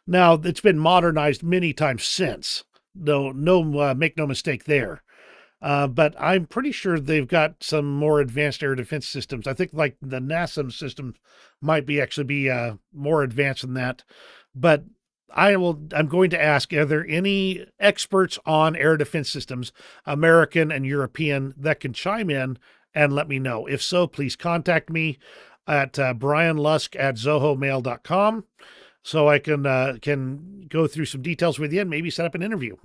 Now, it's been modernized many times since. Make no mistake there. But I'm pretty sure they've got some more advanced air defense systems. I think like the NASAM system might be more advanced than that. But I'm going to ask, are there any experts on air defense systems, American and European, that can chime in and let me know? If so, please contact me at brianlusk@zohomail.com so I can go through some details with you and maybe set up an interview.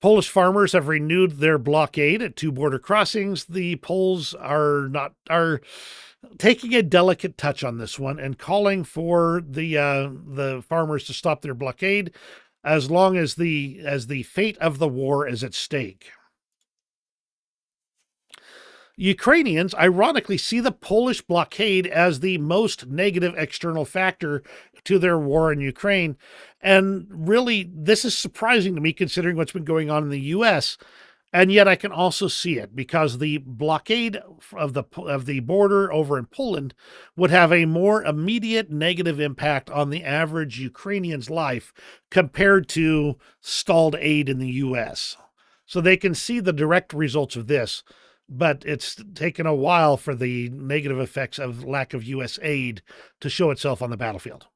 Polish farmers have renewed their blockade at 2 border crossings. The Poles are taking a delicate touch on this one and calling for the farmers to stop their blockade as long as the fate of the war is at stake. Ukrainians ironically see the Polish blockade as the most negative external factor to their war in Ukraine. And really, this is surprising to me considering what's been going on in the U.S. And yet I can also see it because the blockade of the border over in Poland would have a more immediate negative impact on the average Ukrainian's life compared to stalled aid in the U.S. So they can see the direct results of this, but it's taken a while for the negative effects of lack of U.S. aid to show itself on the battlefield.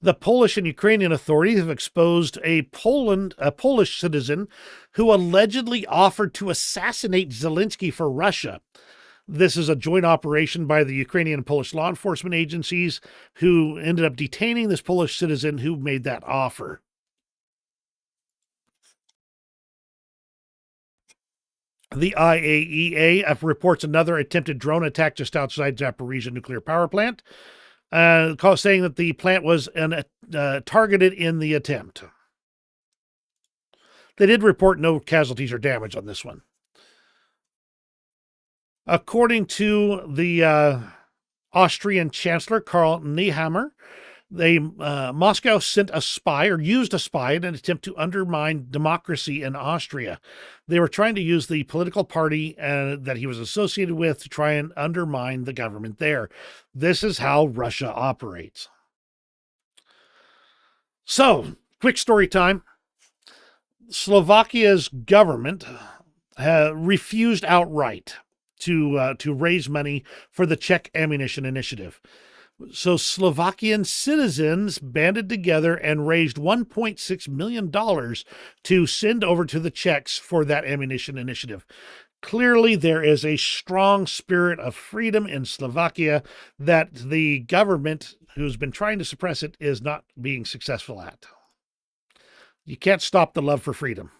The Polish and Ukrainian authorities have exposed a Polish citizen who allegedly offered to assassinate Zelensky for Russia. This is a joint operation by the Ukrainian and Polish law enforcement agencies who ended up detaining this Polish citizen who made that offer. The IAEA reports another attempted drone attack just outside Zaporizhzhia nuclear power plant, saying that the plant was targeted in the attempt. They did report no casualties or damage on this one. According to the Austrian Chancellor Karl Nehammer, Moscow sent a spy or used a spy in an attempt to undermine democracy in Austria. They were trying to use the political party that he was associated with to try and undermine the government there. This is how Russia operates. So, quick story time. Slovakia's government refused outright to raise money for the Czech ammunition initiative. So Slovakian citizens banded together and raised $1.6 million to send over to the Czechs for that ammunition initiative. Clearly, there is a strong spirit of freedom in Slovakia that the government, who's been trying to suppress it, is not being successful at. You can't stop the love for freedom.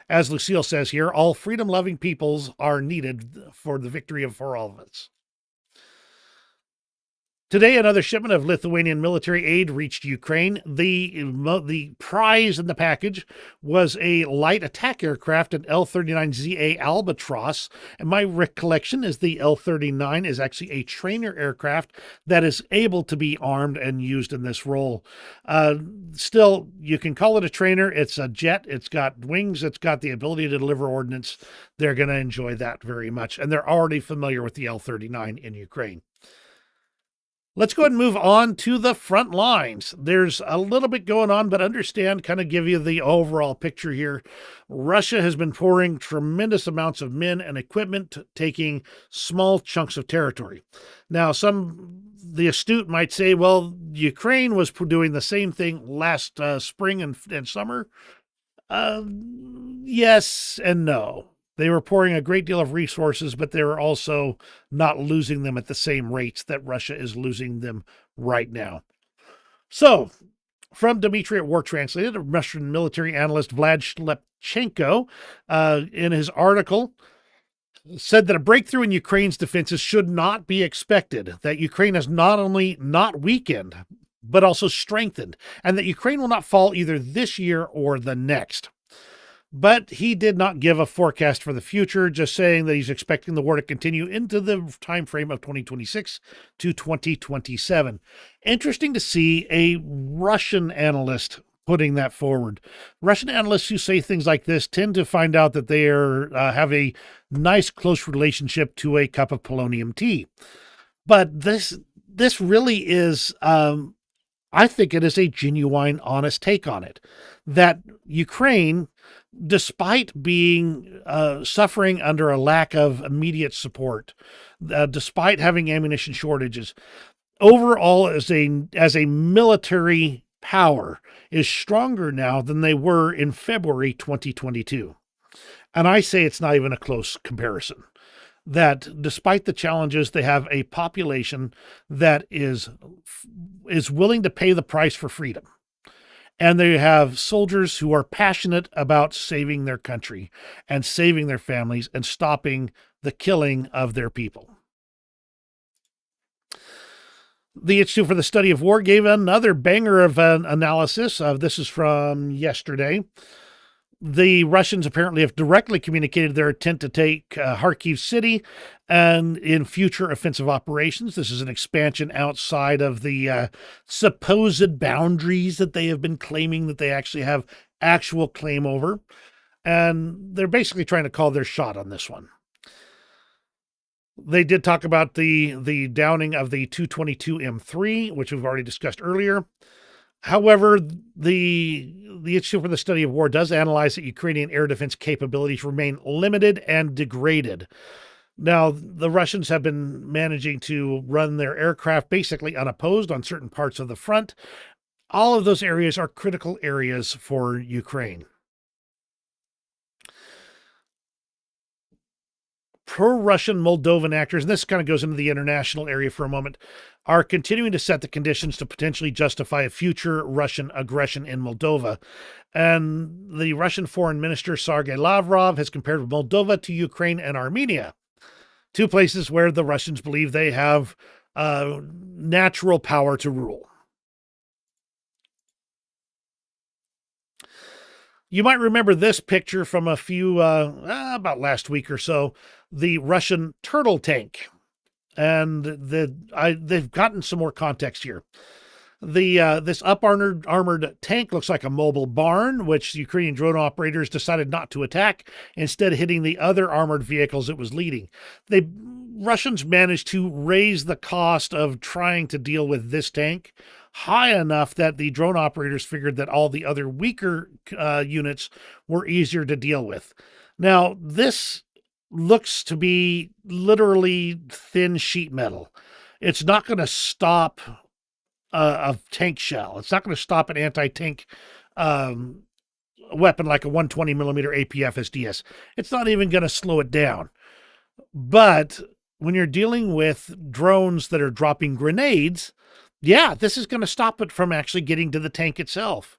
As Lucille says here, all freedom-loving peoples are needed for the victory for all of us. Today, another shipment of Lithuanian military aid reached Ukraine. The prize in the package was a light attack aircraft, an L-39ZA Albatross. And my recollection is the L-39 is actually a trainer aircraft that is able to be armed and used in this role. Still, you can call it a trainer. It's a jet. It's got wings. It's got the ability to deliver ordnance. They're going to enjoy that very much. And they're already familiar with the L-39 in Ukraine. Let's go ahead and move on to the front lines. There's a little bit going on, but understand, kind of give you the overall picture here. Russia has been pouring tremendous amounts of men and equipment, taking small chunks of territory. Now, the astute might say, well, Ukraine was doing the same thing last spring and summer. Yes and no. They were pouring a great deal of resources, but they were also not losing them at the same rates that Russia is losing them right now. So, from Dmitry at War Translated, Russian military analyst Vlad Shlepchenko, in his article, said that a breakthrough in Ukraine's defenses should not be expected, that Ukraine has not only not weakened, but also strengthened, and that Ukraine will not fall either this year or the next. But he did not give a forecast for the future, just saying that he's expecting the war to continue into the time frame of 2026 to 2027. Interesting to see a Russian analyst putting that forward. Russian analysts who say things like this tend to find out that they have a nice, close relationship to a cup of polonium tea. But this really is I think it is a genuine, honest take on it. That Ukraine, despite being suffering under a lack of immediate support, despite having ammunition shortages, overall as a military power is stronger now than they were in February 2022. And I say it's not even a close comparison. That despite the challenges, they have a population that is willing to pay the price for freedom. And they have soldiers who are passionate about saving their country and saving their families and stopping the killing of their people. The Institute for the Study of War gave another banger of an analysis. This is from yesterday. The Russians apparently have directly communicated their intent to take Kharkiv city and in future offensive operations. This is an expansion outside of the supposed boundaries that they have been claiming that they actually have actual claim over. And they're basically trying to call their shot on this one. They did talk about the downing of the 222 M3, which we've already discussed earlier. However, the Institute for the Study of War does analyze that Ukrainian air defense capabilities remain limited and degraded. Now, the Russians have been managing to run their aircraft basically unopposed on certain parts of the front. All of those areas are critical areas for Ukraine. Pro-Russian Moldovan actors, and this kind of goes into the international area for a moment, are continuing to set the conditions to potentially justify a future Russian aggression in Moldova. And the Russian Foreign Minister Sergei Lavrov has compared Moldova to Ukraine and Armenia, two places where the Russians believe they have natural power to rule. You might remember this picture from a few, about last week or so, the Russian turtle tank. And they've gotten some more context here. This armored tank looks like a mobile barn, which the Ukrainian drone operators decided not to attack, instead hitting the other armored vehicles it was leading. Russians managed to raise the cost of trying to deal with this tank high enough that the drone operators figured that all the other weaker units were easier to deal with. Now, this looks to be literally thin sheet metal. It's not going to stop a tank shell. It's not going to stop an anti-tank weapon like a 120 millimeter APF SDS. It's not even going to slow it down. But when you're dealing with drones that are dropping grenades, yeah, this is going to stop it from actually getting to the tank itself.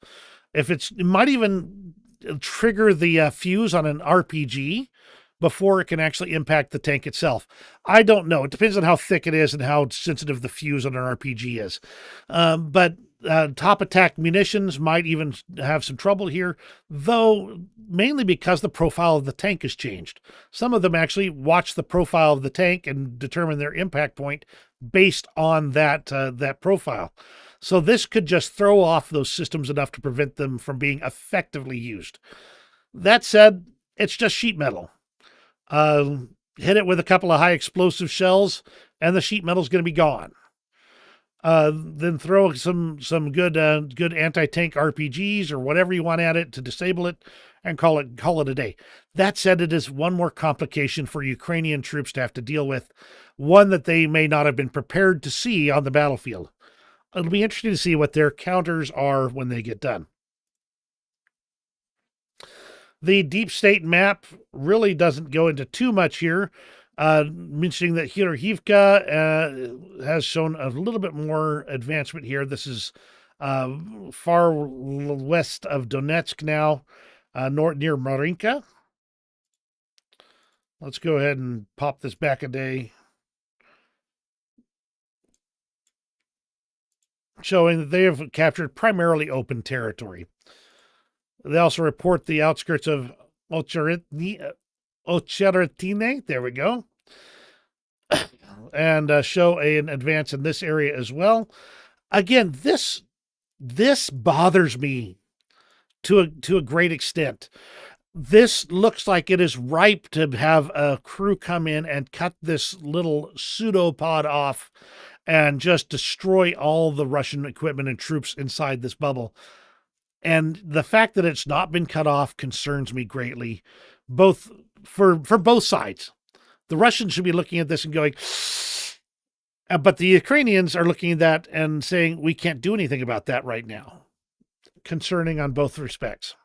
It might even trigger the fuse on an RPG before it can actually impact the tank itself. I don't know. It depends on how thick it is and how sensitive the fuse on an RPG is. But top attack munitions might even have some trouble here, though mainly because the profile of the tank has changed. Some of them actually watch the profile of the tank and determine their impact point based on that profile. So this could just throw off those systems enough to prevent them from being effectively used. That said, it's just sheet metal. Hit it with a couple of high explosive shells, and the sheet metal's going to be gone. Then throw some good anti-tank RPGs or whatever you want at it to disable it, and call it a day. That said, it is one more complication for Ukrainian troops to have to deal with, one that they may not have been prepared to see on the battlefield. It'll be interesting to see what their counters are when they get done. The deep state map really doesn't go into too much here, mentioning that Hirhivka has shown a little bit more advancement here. This is far west of Donetsk now, near Marinka. Let's go ahead and pop this back a day, showing that they have captured primarily open territory. They also report the outskirts of Ocheretine, there we go, and show an advance in this area as well. Again, this bothers me to a great extent. This looks like it is ripe to have a crew come in and cut this little pseudopod off and just destroy all the Russian equipment and troops inside this bubble. And the fact that it's not been cut off concerns me greatly, both for both sides. The Russians should be looking at this and going, but the Ukrainians are looking at that and saying, we can't do anything about that right now. Concerning on both respects.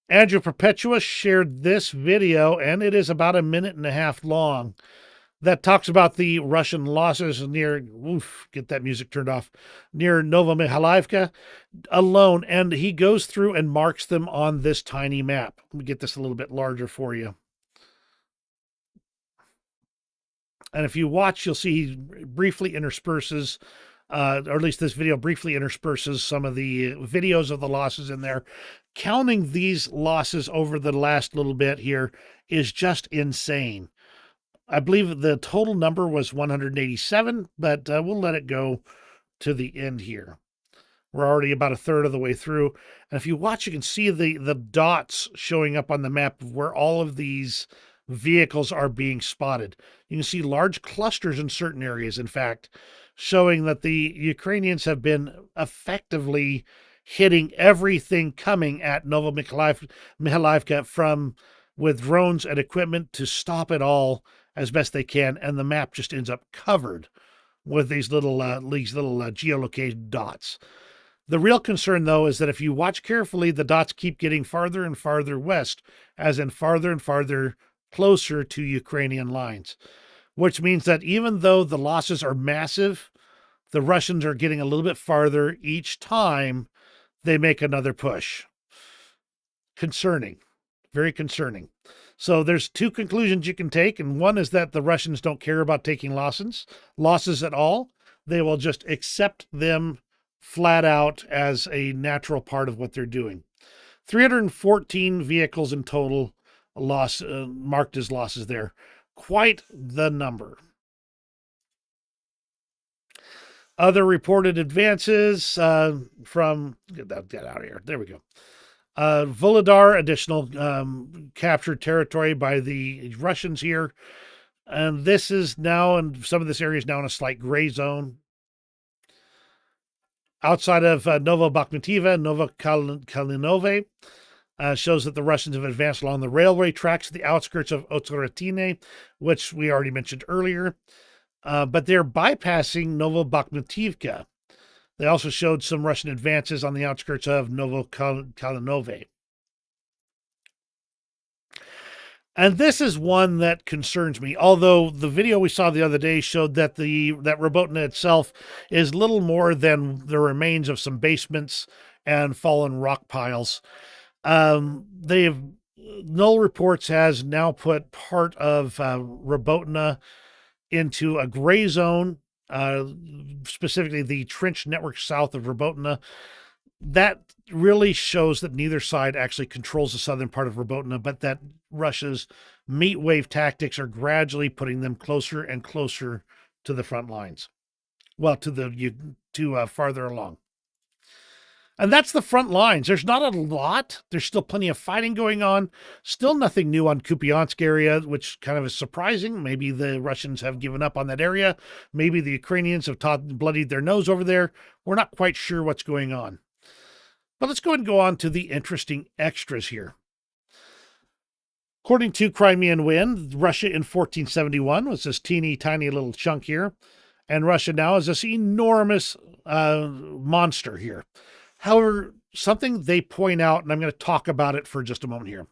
Andrew Perpetua shared this video, and it is about 1.5 minutes long, that talks about the Russian losses near, get that music turned off, near Novomikhailivka alone. And he goes through and marks them on this tiny map. Let me get this a little bit larger for you. And if you watch, you'll see he briefly intersperses, or at least this video briefly intersperses some of the videos of the losses in there. Counting these losses over the last little bit here is just insane. I believe the total number was 187, but we'll let it go to the end here. We're already about a third of the way through. And if you watch, you can see the dots showing up on the map of where all of these vehicles are being spotted. You can see large clusters in certain areas, in fact, showing that the Ukrainians have been effectively hitting everything coming at Novomikhailivka from with drones and equipment to stop it all as best they can, and the map just ends up covered with these little geolocated dots. The real concern, though, is that if you watch carefully, the dots keep getting farther and farther west, as in farther and farther closer to Ukrainian lines, which means that even though the losses are massive, the Russians are getting a little bit farther each time they make another push. Concerning, very concerning. So there's two conclusions you can take, and one is that the Russians don't care about taking losses at all. They will just accept them flat out as a natural part of what they're doing. 314 vehicles in total marked as losses there. Quite the number. Other reported advances from, get out of here. There we go. Volodar, additional captured territory by the Russians here. And this is now, and some of this area is now in a slight gray zone. Outside of Novobakhmutiva, Novokalinove, shows that the Russians have advanced along the railway tracks to the outskirts of Otsoratine, which we already mentioned earlier. But they're bypassing Novobakhmutivka. They also showed some Russian advances on the outskirts of Novokalinove. And this is one that concerns me, although the video we saw the other day showed that that Robotyne itself is little more than the remains of some basements and fallen rock piles. Null Reports has now put part of Robotyne into a gray zone, specifically the trench network south of Robotyne. That really shows that neither side actually controls the southern part of Robotyne, but that Russia's meat wave tactics are gradually putting them closer and closer to the front lines. Well, to farther along. And that's the front lines. There's not a lot. There's still plenty of fighting going on. Still nothing new on Kupiansk area, which kind of is surprising. Maybe the Russians have given up on that area. Maybe the Ukrainians have bloodied their nose over there. We're not quite sure what's going on. But let's go ahead and go on to the interesting extras here. According to Crimean Wind, Russia in 1471 was this teeny tiny little chunk here. And Russia now is this enormous monster here. However, something they point out, and I'm going to talk about it for just a moment here.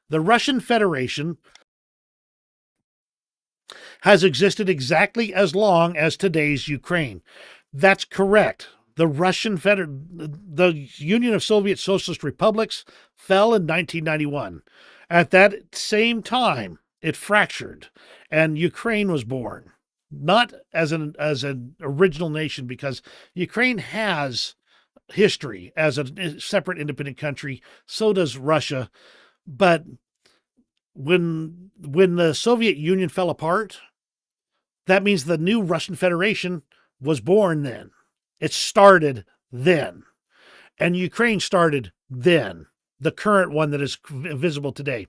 The Russian Federation has existed exactly as long as today's Ukraine. That's correct. The the Union of Soviet Socialist Republics fell in 1991. At that same time, it fractured, and Ukraine was born. Not as an original nation, because Ukraine has history as a separate independent country. So does Russia. But when the Soviet Union fell apart, that means the new Russian Federation was born then. It started then. And Ukraine started then. the current one that is visible today.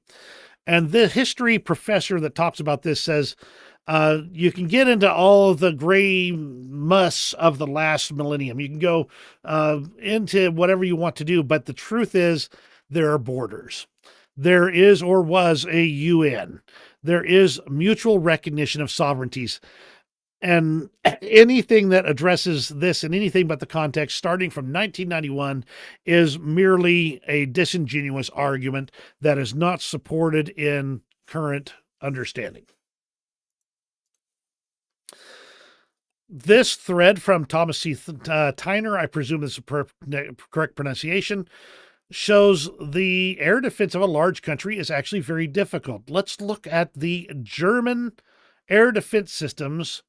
And the history professor that talks about this says you can get into all the gray muss of the last millennium. You can go into whatever you want to do, but the truth is there are borders. There is or was a UN. There is mutual recognition of sovereignties. And anything that addresses this in anything but the context, starting from 1991, is merely a disingenuous argument that is not supported in current understanding. This thread from Thomas C. Tyner, I presume this is the correct pronunciation, shows the air defense of a large country is actually very difficult. Let's look at the German air defense systems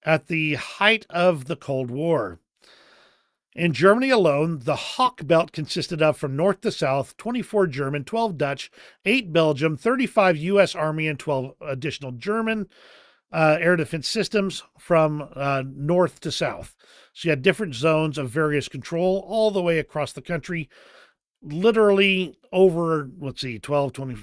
at the height of the Cold War. In Germany alone, the Hawk belt consisted of, from north to south, 24 German, 12 Dutch, 8 Belgium, 35 U.S. Army, and 12 additional German air defense systems from north to south. So you had different zones of various control all the way across the country, literally over, 12, 20,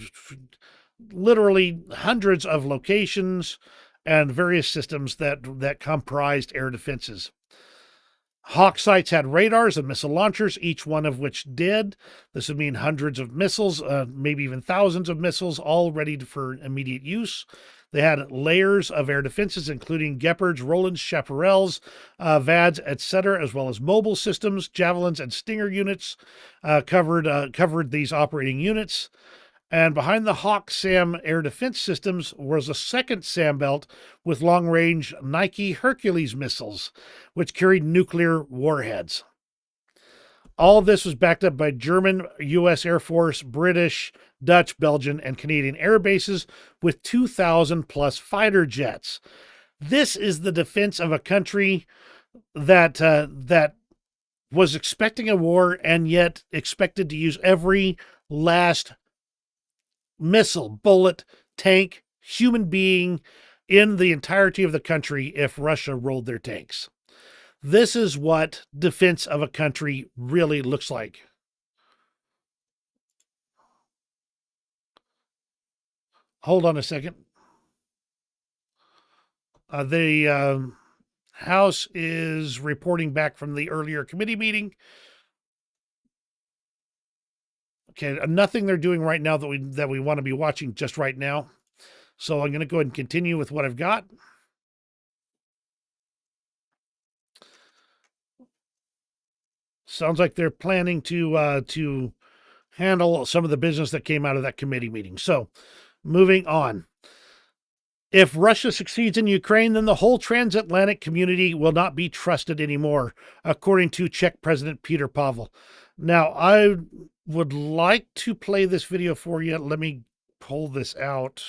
literally hundreds of locations and various systems that comprised air defenses. Hawk sites had radars and missile launchers, each one of which did. This would mean hundreds of missiles, maybe even thousands of missiles, all ready for immediate use. They had layers of air defenses, including Gepards, Rolands, Chaparrals, VADs, etc., as well as mobile systems, Javelins, and Stinger units covered these operating units. And behind the Hawk SAM air defense systems was a second SAM belt with long-range Nike Hercules missiles, which carried nuclear warheads. All of this was backed up by German, U.S. Air Force, British, Dutch, Belgian, and Canadian air bases with 2,000 plus fighter jets. This is the defense of a country that was expecting a war and yet expected to use every last missile, bullet, tank, human being in the entirety of the country if Russia rolled their tanks. This is what defense of a country really looks like. Hold on a second. The House is reporting back from the earlier committee meeting. Okay, nothing they're doing right now that we want to be watching just right now. So I'm going to go ahead and continue with what I've got. Sounds like they're planning to handle some of the business that came out of that committee meeting. So, moving on. If Russia succeeds in Ukraine, then the whole transatlantic community will not be trusted anymore, according to Czech President Petr Pavel. Now, I would like to play this video for you. Let me pull this out.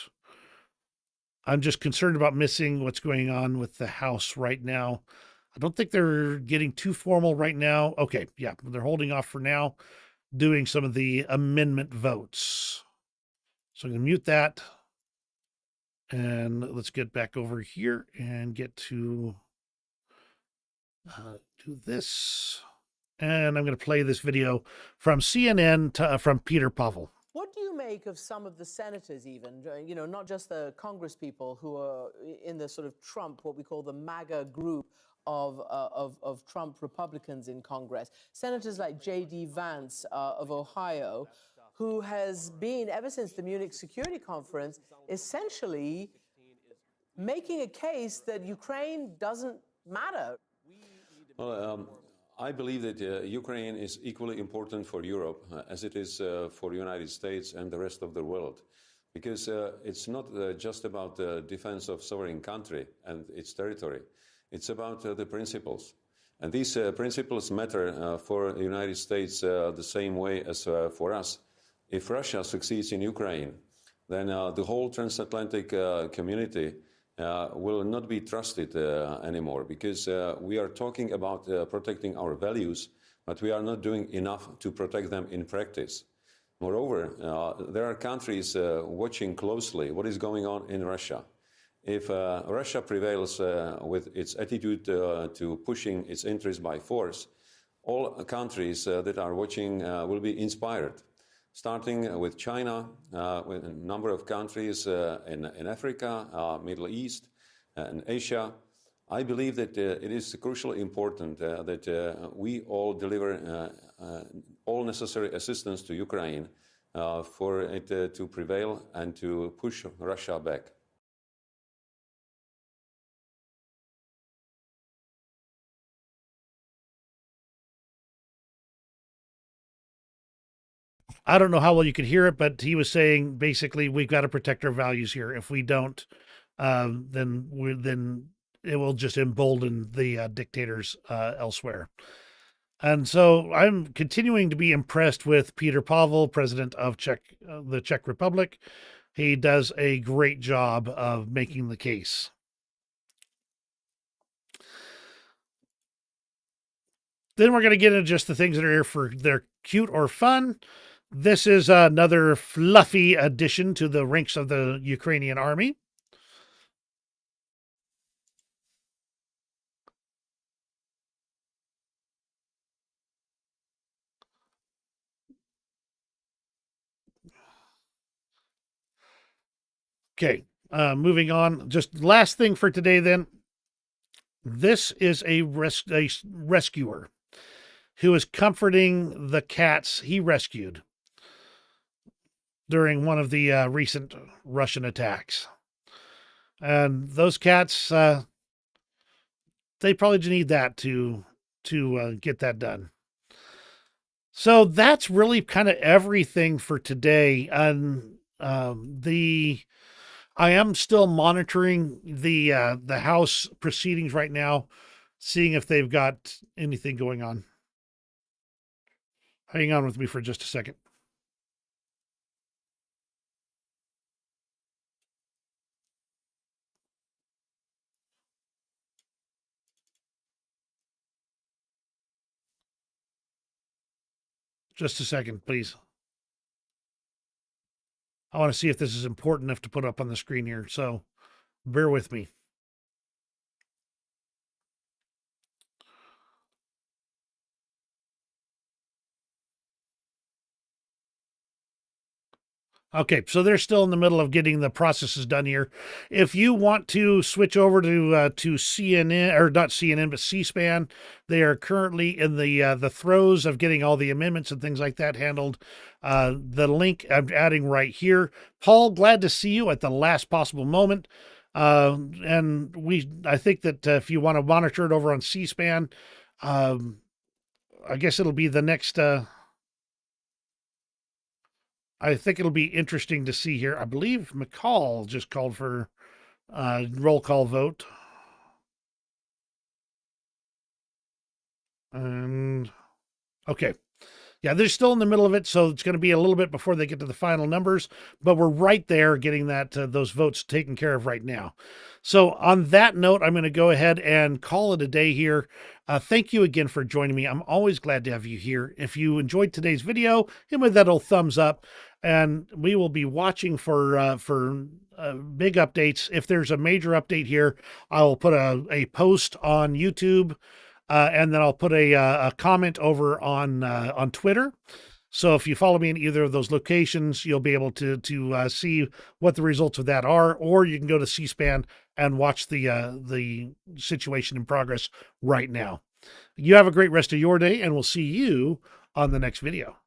I'm just concerned about missing what's going on with the House right now. I don't think they're getting too formal right now. Okay, yeah, they're holding off for now, doing some of the amendment votes. So I'm going to mute that. And let's get back over here and get to do this. And I'm going to play this video from CNN from Petr Pavel. What do you make of some of the senators even, not just the Congress people who are in the sort of Trump, what we call the MAGA group of Trump Republicans in Congress? Senators like J.D. Vance of Ohio, who has been, ever since the Munich Security Conference, essentially making a case that Ukraine doesn't matter. Well, I believe that Ukraine is equally important for Europe as it is for the United States and the rest of the world, because it's not just about the defense of sovereign country and its territory. It's about the principles. And these principles matter for the United States the same way as for us. If Russia succeeds in Ukraine, then the whole transatlantic community will not be trusted anymore, because we are talking about protecting our values, but we are not doing enough to protect them in practice. Moreover, there are countries watching closely what is going on in Russia. If Russia prevails with its attitude to pushing its interests by force, all countries that are watching will be inspired. starting with China, with a number of countries in Africa, Middle East, and Asia. I believe that it is crucially important that we all deliver all necessary assistance to Ukraine for it to prevail and to push Russia back. I don't know how well you could hear it, but he was saying basically we've got to protect our values here. If we don't, then it will just embolden the dictators elsewhere. And so I'm continuing to be impressed with Peter Pavel, president of the Czech Republic. He does a great job of making the case. Then we're going to get into just the things that are here for they're cute or fun. This is another fluffy addition to the ranks of the Ukrainian army. Okay, moving on. Just last thing for today then. This is a rescuer who is comforting the cats he rescued during one of the recent Russian attacks. And those cats, they probably need that to get that done. So that's really kind of everything for today. And I am still monitoring the House proceedings right now, seeing if they've got anything going on. Hang on with me for just a second. Just a second, please. I want to see if this is important enough to put up on the screen here, so bear with me. Okay, so they're still in the middle of getting the processes done here. If you want to switch over to CNN, or not CNN, but C-SPAN, they are currently in the throes of getting all the amendments and things like that handled. The link I'm adding right here. Paul, glad to see you at the last possible moment. And I think that if you want to monitor it over on C-SPAN, I guess it'll be the next. I think it'll be interesting to see here. I believe McCall just called for roll call vote. And okay. Yeah, they're still in the middle of it, so it's going to be a little bit before they get to the final numbers, but we're right there getting those votes taken care of right now. So on that note, I'm going to go ahead and call it a day here. Thank you again for joining me. I'm always glad to have you here. If you enjoyed today's video, give me that old thumbs up, and we will be watching for big updates. If there's a major update here, I will put a post on YouTube. And then I'll put a comment over on Twitter. So if you follow me in either of those locations, you'll be able to see what the results of that are, or you can go to C-SPAN and watch the situation in progress right now. You have a great rest of your day, and we'll see you on the next video.